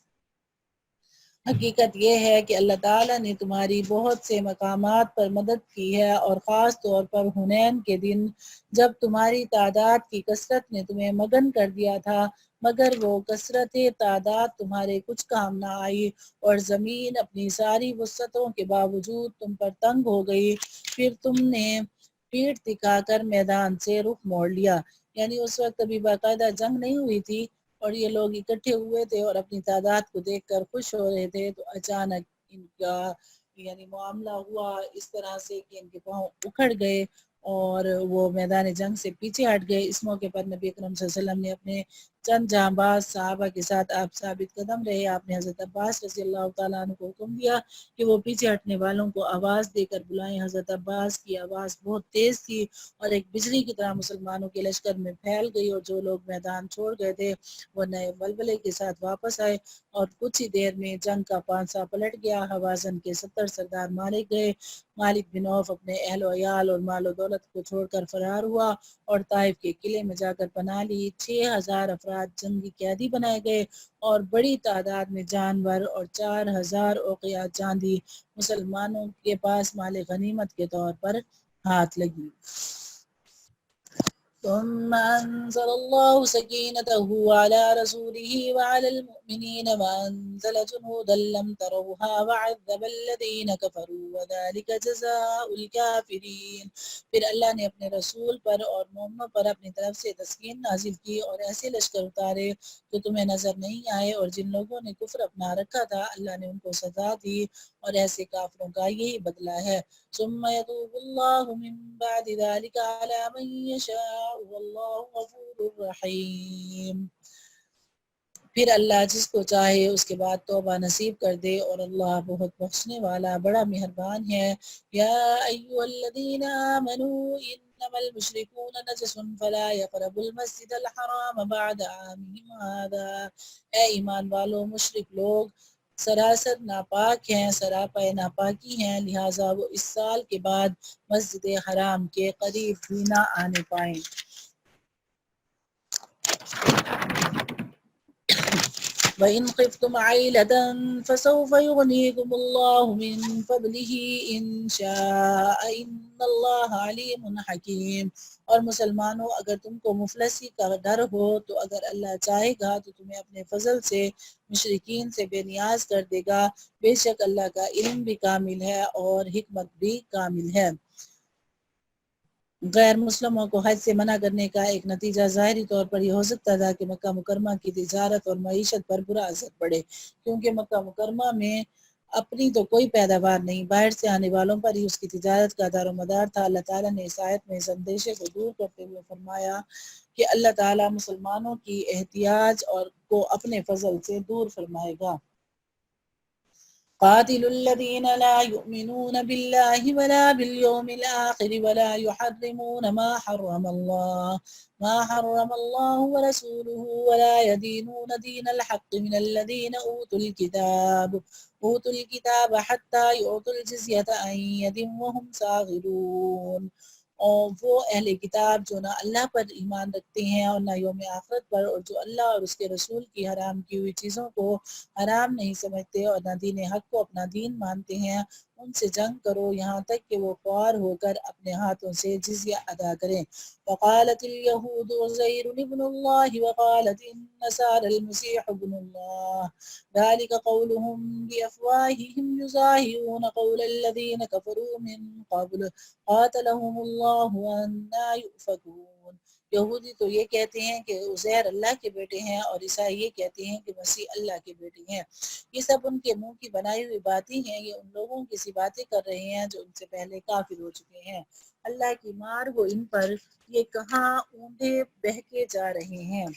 حقیقت یہ ہے کہ اللہ تعالیٰ نے تمہاری بہت سے مقامات پر مدد کی ہے اور خاص طور پر حنین کے دن جب تمہاری تعداد کی کثرت نے تمہیں مگن کر دیا تھا مگر وہ کثرت تعداد تمہارے کچھ کام نہ آئی اور زمین اپنی ساری وسعتوں کے باوجود تم پر تنگ ہو گئی پھر تم نے پیٹھ دکھا کر میدان سے رخ موڑ لیا۔ یعنی اس وقت ابھی باقاعدہ جنگ نہیں ہوئی تھی اور یہ لوگ اکٹھے ہوئے تھے اور اپنی تعداد کو دیکھ کر خوش ہو رہے تھے تو اچانک ان کا یعنی معاملہ ہوا اس طرح سے کہ ان کے پاؤں اکھڑ گئے اور وہ میدان جنگ سے پیچھے ہٹ گئے۔ اس موقع پر نبی اکرم صلی اللہ علیہ وسلم نے اپنے چند جانباز صحابہ کے ساتھ آپ ثابت قدم رہے۔ آپ نے حضرت عباس رضی اللہ تعالیٰ عنہ کو حکم دیا کہ وہ پیچھے ہٹنے والوں کو آواز دے کر بلائیں۔ حضرت عباس کی آواز بہت تیز تھی اور ایک بجلی کی طرح مسلمانوں کے لشکر میں پھیل گئی اور جو لوگ میدان چھوڑ گئے تھے وہ نئے بلبلے کے ساتھ واپس آئے اور کچھ ہی دیر میں جنگ کا پانسا پلٹ گیا۔ حوازن کے 70 سردار مارے گئے۔ مالک بن عوف اپنے اہل و عیال اور مال و دولت کو چھوڑ کر فرار ہوا اور طائف کے قلعے میں جا کر پناہ لی۔ 6000 افراد جنگی قیدی بنائے گئے اور بڑی تعداد میں جانور اور 4000 اوقیہ چاندی مسلمانوں کے پاس مال غنیمت کے طور پر ہاتھ لگی۔ ثم أنزل الله سكينته على رسوله وعلى المؤمنين وأنزل جنودا لم تروها وعذب الذين كفروا وذلك جزاء الكافرين۔ پھر اللہ نے اپنے رسول پر اور مومنوں پر اپنی طرف سے تسکین نازل کی اور ایسے لشکر اتارے جو تمہیں نظر نہیں آئے اور جن لوگوں نے کفر اپنا رکھا تھا اللہ نے ان کو سزا دی اور ایسے کافروں کا یہی بدلہ ہے۔ ثم يتوب الله من بعد ذلك على من يشاء والله غفور رحیم۔ پھر اللہ جس کو چاہے اس کے بعد توبہ نصیب کر دے اور اللہ بہت بخشنے والا بڑا مہربان ہے۔ یا ایھا الذین آمنوا انما المشرکون نجس فلا يقربوا المسجد الحرام بعد عامهم هذا۔ اے ایمان والو مشرک لوگ سراسر ناپاک ہیں، سراپا ناپاکی ہیں، لہٰذا وہ اس سال کے بعد مسجد حرام کے قریب بھی نہ آنے پائیں۔ وَإِنْ خِفْتُمْ عَيْلَةً فَسَوْفَ يُغْنِيكُمُ اللَّهُ مِنْ فَضْلِهِ إِنْ شَاءَ إِنَّ اللَّهَ عَلِيمٌ حَكِيمٌ۔ اور مسلمانوں اگر تم کو مفلسی کا ڈر ہو تو اگر اللہ چاہے گا تو تمہیں اپنے فضل سے مشرکین سے بے نیاز کر دے گا، بے شک اللہ کا علم بھی کامل ہے اور حکمت بھی کامل ہے۔ غیر مسلموں کو حج سے منع کرنے کا ایک نتیجہ ظاہری طور پر یہ ہو سکتا تھا کہ مکہ مکرمہ کی تجارت اور معیشت پر برا اثر پڑے، کیونکہ مکہ مکرمہ میں اپنی تو کوئی پیداوار نہیں، باہر سے آنے والوں پر ہی اس کی تجارت کا دار و مدار تھا۔ اللہ تعالیٰ نے اس آیت میں اس اندیشے کو دور کرتے ہوئے فرمایا کہ اللہ تعالیٰ مسلمانوں کی احتیاج اور کو اپنے فضل سے دور فرمائے گا۔ قاتلوا الذين لا يؤمنون بالله ولا باليوم الآخر ولا يحرمون ما حرم الله ورسوله ولا يدينون دين الحق من الذين أوتوا الكتاب حتى يعطوا الجزية عن يد وهم صاغرون۔ اور وہ اہل کتاب جو نہ اللہ پر ایمان رکھتے ہیں اور نہ یوم آخرت پر، اور جو اللہ اور اس کے رسول کی حرام کی ہوئی چیزوں کو حرام نہیں سمجھتے اور نہ دین حق کو اپنا دین مانتے ہیں، ان سے جنگ کرو یہاں تک کہ وہ خوار ہو کر اپنے ہاتھوں سے جزیہ ادا کریں۔ وقالت اليهود عزير ابن الله وقالت النصارى المسيح ابن الله ذلك قولهم بأفواههم يظاهرون قول الذين كفروا من قبل قاتلهم الله أنى يؤفكون۔ یہودی تو یہ کہتے ہیں کہ عزیر اللہ کے بیٹے ہیں، اور عیسائی یہ کہتے ہیں کہ مسیح اللہ کے بیٹے ہیں۔ یہ سب ان کے منہ کی بنائی ہوئی باتیں ہیں، یہ ان لوگوں کی سی باتیں کر رہے ہیں جو ان سے پہلے کافر ہو چکے ہیں۔ اللہ کی مار ہو ان پر، یہ کہاں اونڈے بہکے جا رہے ہیں۔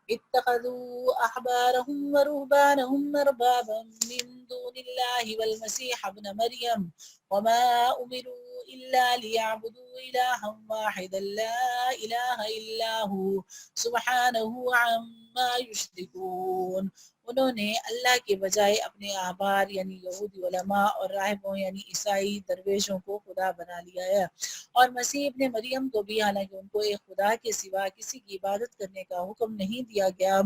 اتخذوا احبارهم ورهبانهم اربابا من دون الله والمسيح ابن مريم وما امروا الا ليعبدوا الها واحدا لا اله الا هو سبحانه عما يشركون۔ انہوں نے اللہ کے بجائے اپنے احبار یعنی یہودی علماء اور راہبوں یعنی عیسائی درویشوں کو خدا بنا لیا ہے، اور مسیح ابن مریم کو بھی، حالانکہ ان کو ایک خدا کے سوا کسی کی عبادت کرنے کا حکم نہیں دیا گیا،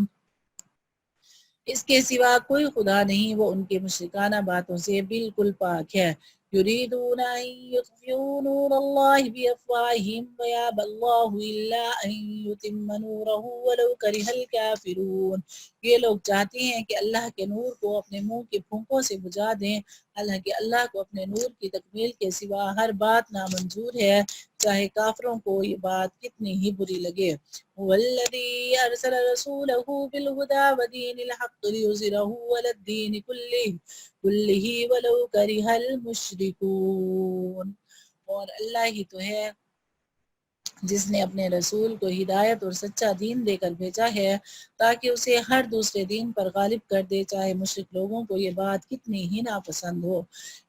اس کے سوا کوئی خدا نہیں، وہ ان کے مشرکانہ باتوں سے بالکل پاک ہے۔ یریدون ان یطفئوا نور اللہ بافواہہم ویابی اللہ الا ان یتم نورہ ولو کرہ الکافرون۔ یہ لوگ چاہتے ہیں کہ اللہ کے نور کو اپنے منہ کے پھونکوں سے بجھا دیں، حالانکہ اللہ کو اپنے نور کی تکمیل کے سوا ہر بات نامنظور ہے، چاہے کافروں کو یہ بات کتنی ہی بری لگے۔ والذی ارسل رسولہ بالہدی ودین الحق لیظہرہ علی الدین کلہ ولو کرہ المشرکون۔ اور اللہ ہی تو ہے جس نے اپنے رسول کو ہدایت اور سچا دین دے کر بھیجا ہے تاکہ اسے ہر دوسرے دین پر غالب کر دے، چاہے مشرک لوگوں کو یہ بات کتنی ہی ناپسند ہو۔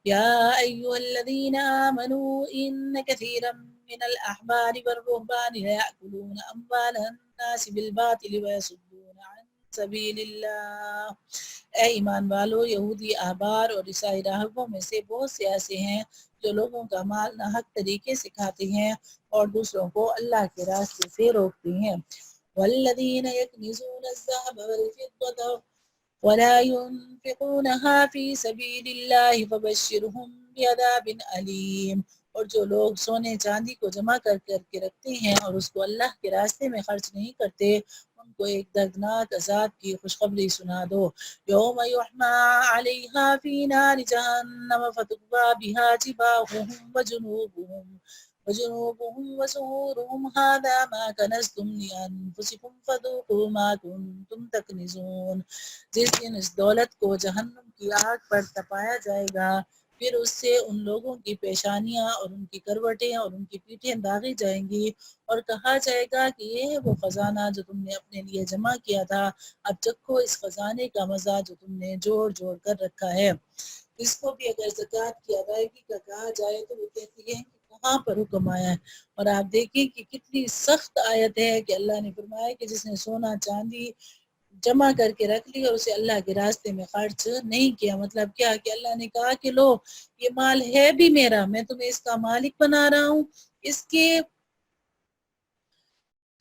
یا ایھا الذین آمنوا ان کثیرا من الاحبار والرہبان لیأکلون اموال الناس بالباطل ویصدون عن سبیل اللہ۔ اے ایمان والو، یہودی احبار اور عیسائی راہبوں میں سے بہت سے ایسے ہیں جو لوگوں کا مال ناحق طریقے سے کھاتے ہیں اور دوسروں کو اللہ کے راستے سے روکتے ہیں۔ والذین یکنزون الذھب والفضة ولا ينفقونها في سبيل الله فبشرهم بعذاب أليم۔ اور جو لوگ سونے چاندی کو جمع کر کے رکھتے ہیں اور اس کو اللہ کے راستے میں خرچ نہیں کرتے، ان کو ایک دردناک عذاب کی خوشخبری سنا دو۔ یوم یحمى علیہا فی نار جہنم فتکوی بہا جباہہم وجنوبهم وظہورهم ھذا ما کنزتم لانفسکم فذوقوا ما کنتم تکنزون۔ جس دن اس دولت کو جہنم کی آگ پر تپایا جائے گا، پھر اس سے ان لوگوں کی پیشانیاں اور ان کی کروٹیں اور ان کی پیٹھیں داغی جائیں گی، اور کہا جائے گا کہ یہ ہے وہ خزانہ جو تم نے اپنے لیے جمع کیا تھا، اب چکھو اس خزانے کا مزہ جو تم نے جوڑ جوڑ کر رکھا ہے۔ اس کو بھی اگر زکوٰۃ کی ادائیگی کا کہا جائے تو وہ کہتی ہے کہ کہاں پر حکم آیا ہے، اور آپ دیکھیں کہ کتنی سخت آیت ہے کہ اللہ نے فرمایا کہ جس نے سونا چاندی جمع کر کے رکھ لی اور اسے اللہ کے راستے میں خرچ نہیں کیا، مطلب کیا کہ اللہ نے کہا کہ لو یہ مال ہے بھی میرا، میں تمہیں اس کا مالک بنا رہا ہوں، اس کے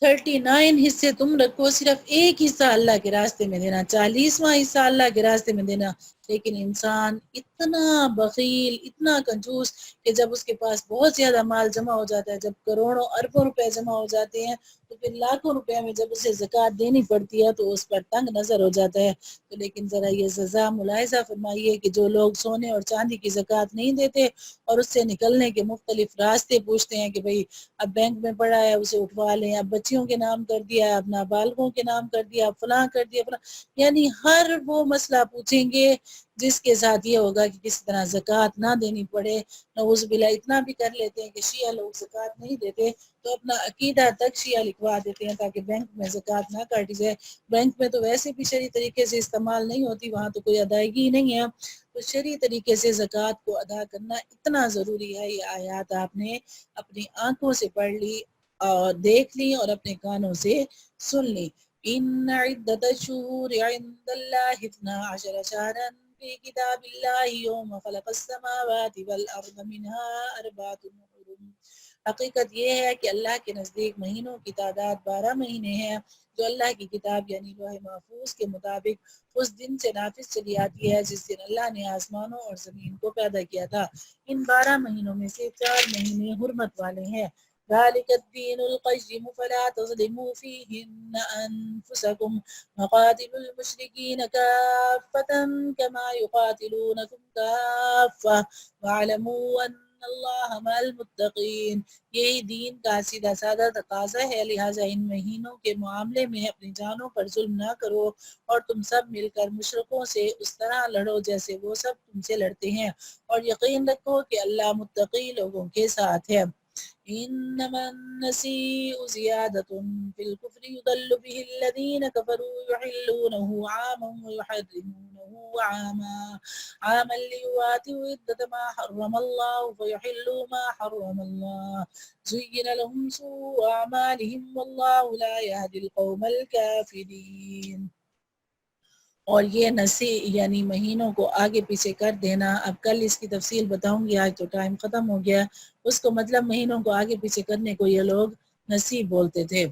39 حصے تم رکھو، صرف ایک حصہ اللہ کے راستے میں دینا، 40واں حصہ اللہ کے راستے میں دینا۔ لیکن انسان اتنا بخیل، اتنا کنجوس کہ جب اس کے پاس بہت زیادہ مال جمع ہو جاتا ہے، جب کروڑوں اربوں روپے جمع ہو جاتے ہیں، تو پھر لاکھوں روپے میں جب اسے زکوٰۃ دینی پڑتی ہے تو اس پر تنگ نظر ہو جاتا ہے۔ تو لیکن ذرا یہ سزا ملاحظہ فرمائیے کہ جو لوگ سونے اور چاندی کی زکوٰۃ نہیں دیتے اور اس سے نکلنے کے مختلف راستے پوچھتے ہیں کہ بھئی اب بینک میں پڑا ہے اسے اٹھوا لیں، اب بچیوں کے نام کر دیا، اب نابالغوں کے نام کر دیا، اب فلاں کر دیا فلاں، یعنی ہر وہ مسئلہ پوچھیں گے جس کے ساتھ یہ ہوگا کہ کسی طرح زکوٰۃ نہ دینی پڑے۔ نعوذ باللہ اتنا بھی کر لیتے ہیں کہ شیعہ لوگ زکوٰۃ نہیں دیتے تو اپنا عقیدہ تک شیعہ لکھوا دیتے ہیں تاکہ بینک میں زکوٰۃ نہ کاٹی جائے۔ بینک میں تو ویسے بھی شرعی طریقے سے استعمال نہیں ہوتی، وہاں تو کوئی ادائیگی ہی نہیں ہے، تو شرعی طریقے سے زکوٰۃ کو ادا کرنا اتنا ضروری ہے۔ یہ آیات آپ نے اپنی آنکھوں سے پڑھ لی اور دیکھ لی اور اپنے کانوں سے سن لی۔ ان عدت الشہور عند اللہ 12 شہرا فی کتاب اللہ یوم خلق السماوات والارض منها 4 حرم۔ حقیقت یہ ہے کہ اللہ کے نزدیک مہینوں کی تعداد 12 مہینے ہیں جو اللہ کی کتاب یعنی لوح محفوظ کے مطابق اس دن سے نافذ چلی آتی ہے جس دن اللہ نے آسمانوں اور زمین کو پیدا کیا تھا۔ ان 12 مہینوں میں سے 4 مہینے حرمت والے ہیں۔ ذلك الدين القيم فلا تظلموا فيهن أنفسكم وقاتلوا المشركين كافة كما يقاتلونكم كافة واعلموا أن اللہ مع المتقین۔ یہی دین کا سیدھا سادہ تقاضا ہے، لہٰذا ان مہینوں کے معاملے میں اپنی جانوں پر ظلم نہ کرو اور تم سب مل کر مشرکوں سے اس طرح لڑو جیسے وہ سب تم سے لڑتے ہیں، اور یقین رکھو کہ اللہ متقی لوگوں کے ساتھ ہے۔ انما النسیء زیادۃ فی الکفر یضل به الذین کفروا یحلونہ عاما ویحرمونہ عاما لیواتوا عدة ما حرم اللہ فیحلوا ما حرم اللہ زین لهم سوء اعمالهم واللہ لا یہدی القوم الکافرین۔ اور یہ نسی یعنی مہینوں کو آگے پیچھے کر دینا، اب کل اس کی تفصیل بتاؤں گی، آج تو ٹائم ختم ہو گیا۔ اس کو مطلب مہینوں کو آگے پیچھے کرنے کو یہ لوگ نسی بولتے تھے۔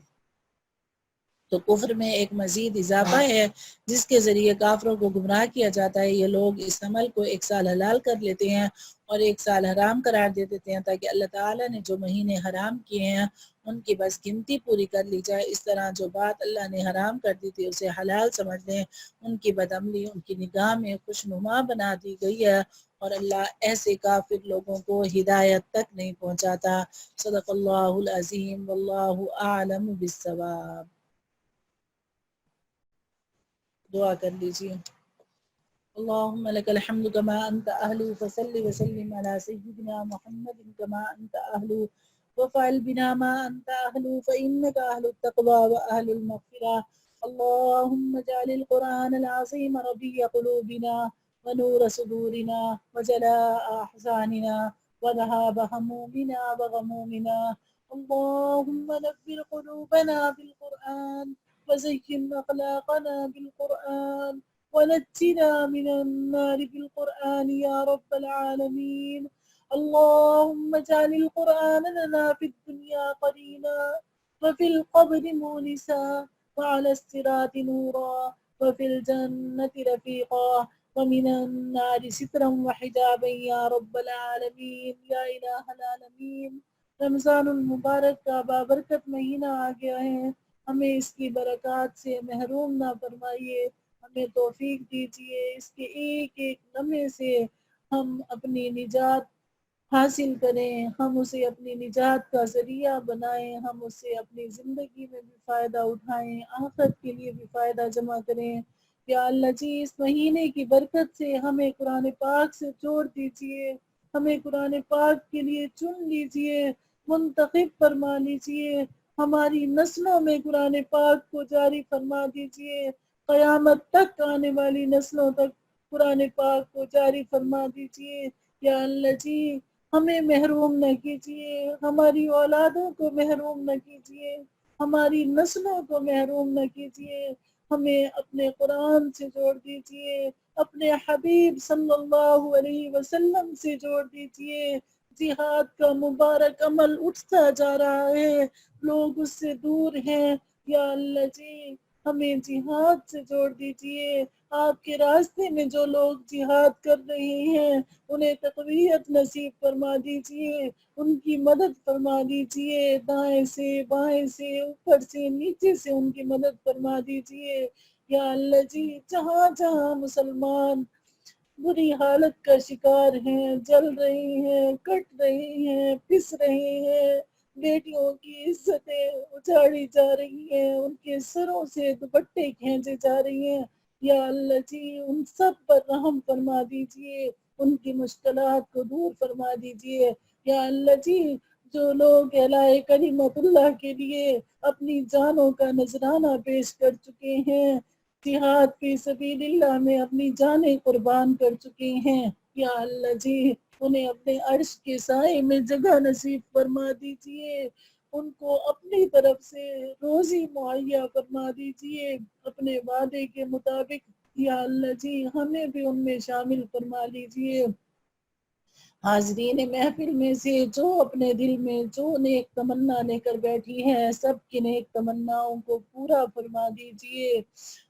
تو کفر میں ایک مزید اضافہ ہے جس کے ذریعے کافروں کو گمراہ کیا جاتا ہے۔ یہ لوگ اس عمل کو 1 سال حلال کر لیتے ہیں اور 1 سال حرام قرار دے دیتے ہیں تاکہ اللہ تعالیٰ نے جو مہینے حرام کیے ہیں ان کی بس گنتی پوری کر لی جائے۔ اس طرح جو بات اللہ نے حرام کر دی تھی اسے حلال سمجھ لیں۔ ان کی بدعملی ان کی نگاہ میں خوشنما بنا دی گئی ہے اور اللہ ایسے کافر لوگوں کو ہدایت تک نہیں پہنچاتا۔ صدق اللہ العظیم واللہ اعلم بالصواب۔ دعا کر لیجیے۔ اللہم لک الحمد کما انت اہل فصل وسلم علی سیدنا محمد کما انت اہل وفعل بنا ما انت اہل فانک اہل التقوی واہل المغفرہ۔ اللہم اجعل القرآن العظیم ربیع قلوبنا ونور صدورنا وجلاء احزاننا وذهاب همومنا وغمومنا۔ اللہم نور قلوبنا بالقرآن وزين أخلاقنا بالقرآن ونجنا من النار بالقرآن يا رب العالمين۔ اللهم اجعل القرآن لنا في الدنيا قرينا وفي القبر مونسا وعلى الصراط نورا وفي الجنة رفيقا ومن النار سترا وحجابا يا رب العالمين يا إله العالمين۔ رمضان المبارک کا بابرکت مہینہ آ گیا ہے، ہمیں اس کی برکات سے محروم نہ فرمائیے، ہمیں توفیق دیجیے اس کے ایک ایک لمحے سے ہم اپنی نجات حاصل کریں، ہم اسے اپنی نجات کا ذریعہ بنائیں، ہم اسے اپنی زندگی میں بھی فائدہ اٹھائیں، آخرت کے لیے بھی فائدہ جمع کریں۔ یا اللہ جی اس مہینے کی برکت سے ہمیں قرآن پاک سے جوڑ دیجیے، ہمیں قرآن پاک کے لیے چن لیجیے، منتخب فرما لیجیے، ہماری نسلوں میں قرآن پاک کو جاری فرما دیجیے، قیامت تک آنے والی نسلوں تک قرآن پاک کو جاری فرما دیجیے۔ یا اللہ جی ہمیں محروم نہ کیجیے، ہماری اولادوں کو محروم نہ کیجیے، ہماری نسلوں کو محروم نہ کیجیے، ہمیں اپنے قرآن سے جوڑ دیجیے، اپنے حبیب صلی اللہ علیہ وسلم سے جوڑ دیجیے۔ جہاد کا مبارک عمل اٹھتا جا رہا ہے، لوگ اس سے دور ہیں، یا اللہ جی ہمیں جہاد سے جوڑ دیجیے۔ آپ کے راستے میں جو لوگ جہاد کر رہے ہیں انہیں تقویت نصیب فرما دیجیے، ان کی مدد فرما دیجیے، دائیں سے بائیں سے اوپر سے نیچے سے ان کی مدد فرما دیجیے۔ یا اللہ جی جہاں جہاں مسلمان بری حالت کا شکار ہیں، جل رہے ہیں، کٹ رہے ہیں، پس رہے ہیں، بیٹیوں کی عزتیں اجاڑی جا رہی ہیں، ان کے سروں سے دوپٹے کھینچے جا رہی ہیں، یا اللہ جی ان سب پر رحم فرما دیجئے، ان کی مشکلات کو دور فرما دیجئے۔ یا اللہ جی جو لوگ اعلی کلمت اللہ کے لیے اپنی جانوں کا نذرانہ پیش کر چکے ہیں، جہاد فی سبیل اللہ میں اپنی جانیں قربان کر چکے ہیں، یا اللہ جی انہیں اپنے عرش کے سائے میں جگہ نصیب فرما دیجئے، ان کو اپنی طرف سے روزی مہیا فرما دیجئے اپنے وعدے کے مطابق۔ یا اللہ جی ہمیں بھی ان میں شامل فرما لیجئے۔ حاضرین محفل میں سے جو اپنے دل میں جو نیک تمنا لے کر بیٹھی ہیں، سب کی نیک تمناؤں کو پورا فرما دیجئے،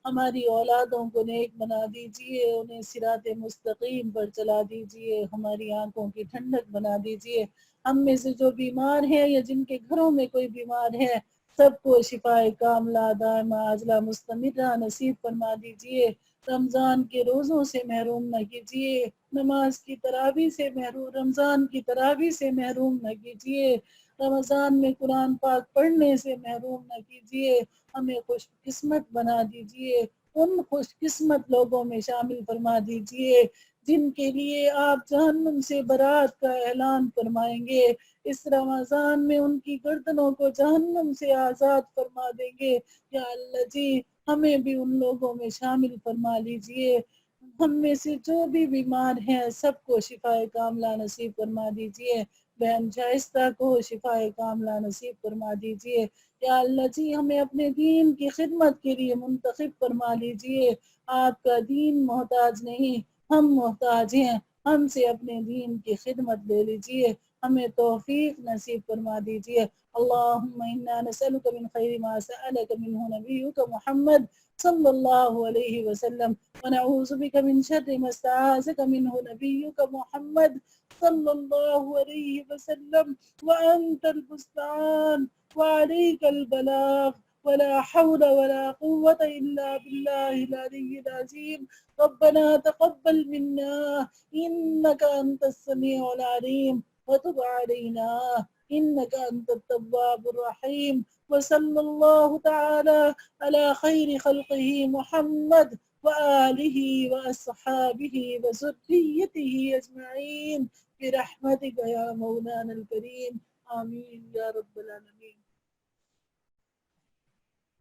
ہماری اولادوں کو نیک بنا دیجئے، انہیں صراط مستقیم پر چلا دیجئے، ہماری آنکھوں کی ٹھنڈک بنا دیجئے۔ ہم میں سے جو بیمار ہیں یا جن کے گھروں میں کوئی بیمار ہے، سب کو شفائے کاملہ دائمہ عاجلہ مستمرہ نصیب فرما دیجئے۔ رمضان کے روزوں سے محروم نہ کیجیے، نماز کی تراویح سے محروم، رمضان کی تراویح سے محروم نہ کیجیے، رمضان میں قرآن پاک پڑھنے سے محروم نہ کیجیے، ہمیں خوش قسمت بنا دیجیے، ان خوش قسمت لوگوں میں شامل فرما دیجیے جن کے لیے آپ جہنم سے برات کا اعلان فرمائیں گے، اس رمضان میں ان کی گردنوں کو جہنم سے آزاد فرما دیں گے۔ یا اللہ جی ہمیں بھی ان لوگوں میں شامل فرما لیجئے، ہم میں سے جو بھی بیمار ہیں سب کو شفائے کاملہ نصیب فرما دیجئے، بہن شائستہ کو شفائے کاملہ نصیب فرما دیجئے۔ یا اللہ جی ہمیں اپنے دین کی خدمت کے لیے منتخب فرما لیجئے، آپ کا دین محتاج نہیں، ہم محتاج ہیں، ہم سے اپنے دین کی خدمت لے لیجئے، ہمیں توفیق نصیب فرما دیجئے۔ اللہم انا نسألک من خیر ما سألک منہ نبیک محمد صلی اللہ علیہ وسلم، ونعوذ بک من شر ما استعاذک منہ نبیک محمد صلی اللہ علیہ وسلم، وانت المستعان وعلیک البلاغ، ولا حول ولا قوة إلا بالله العلي العظيم۔ ربنا تقبل منا إنك أنت السميع العليم وتب علينا إنك أنت التواب الرحيم، وصلى الله تعالى على خير خلقه محمد وآله وأصحابه وذريته أجمعين برحمتك يا مولانا الكريم، آمين يا رب العالمين۔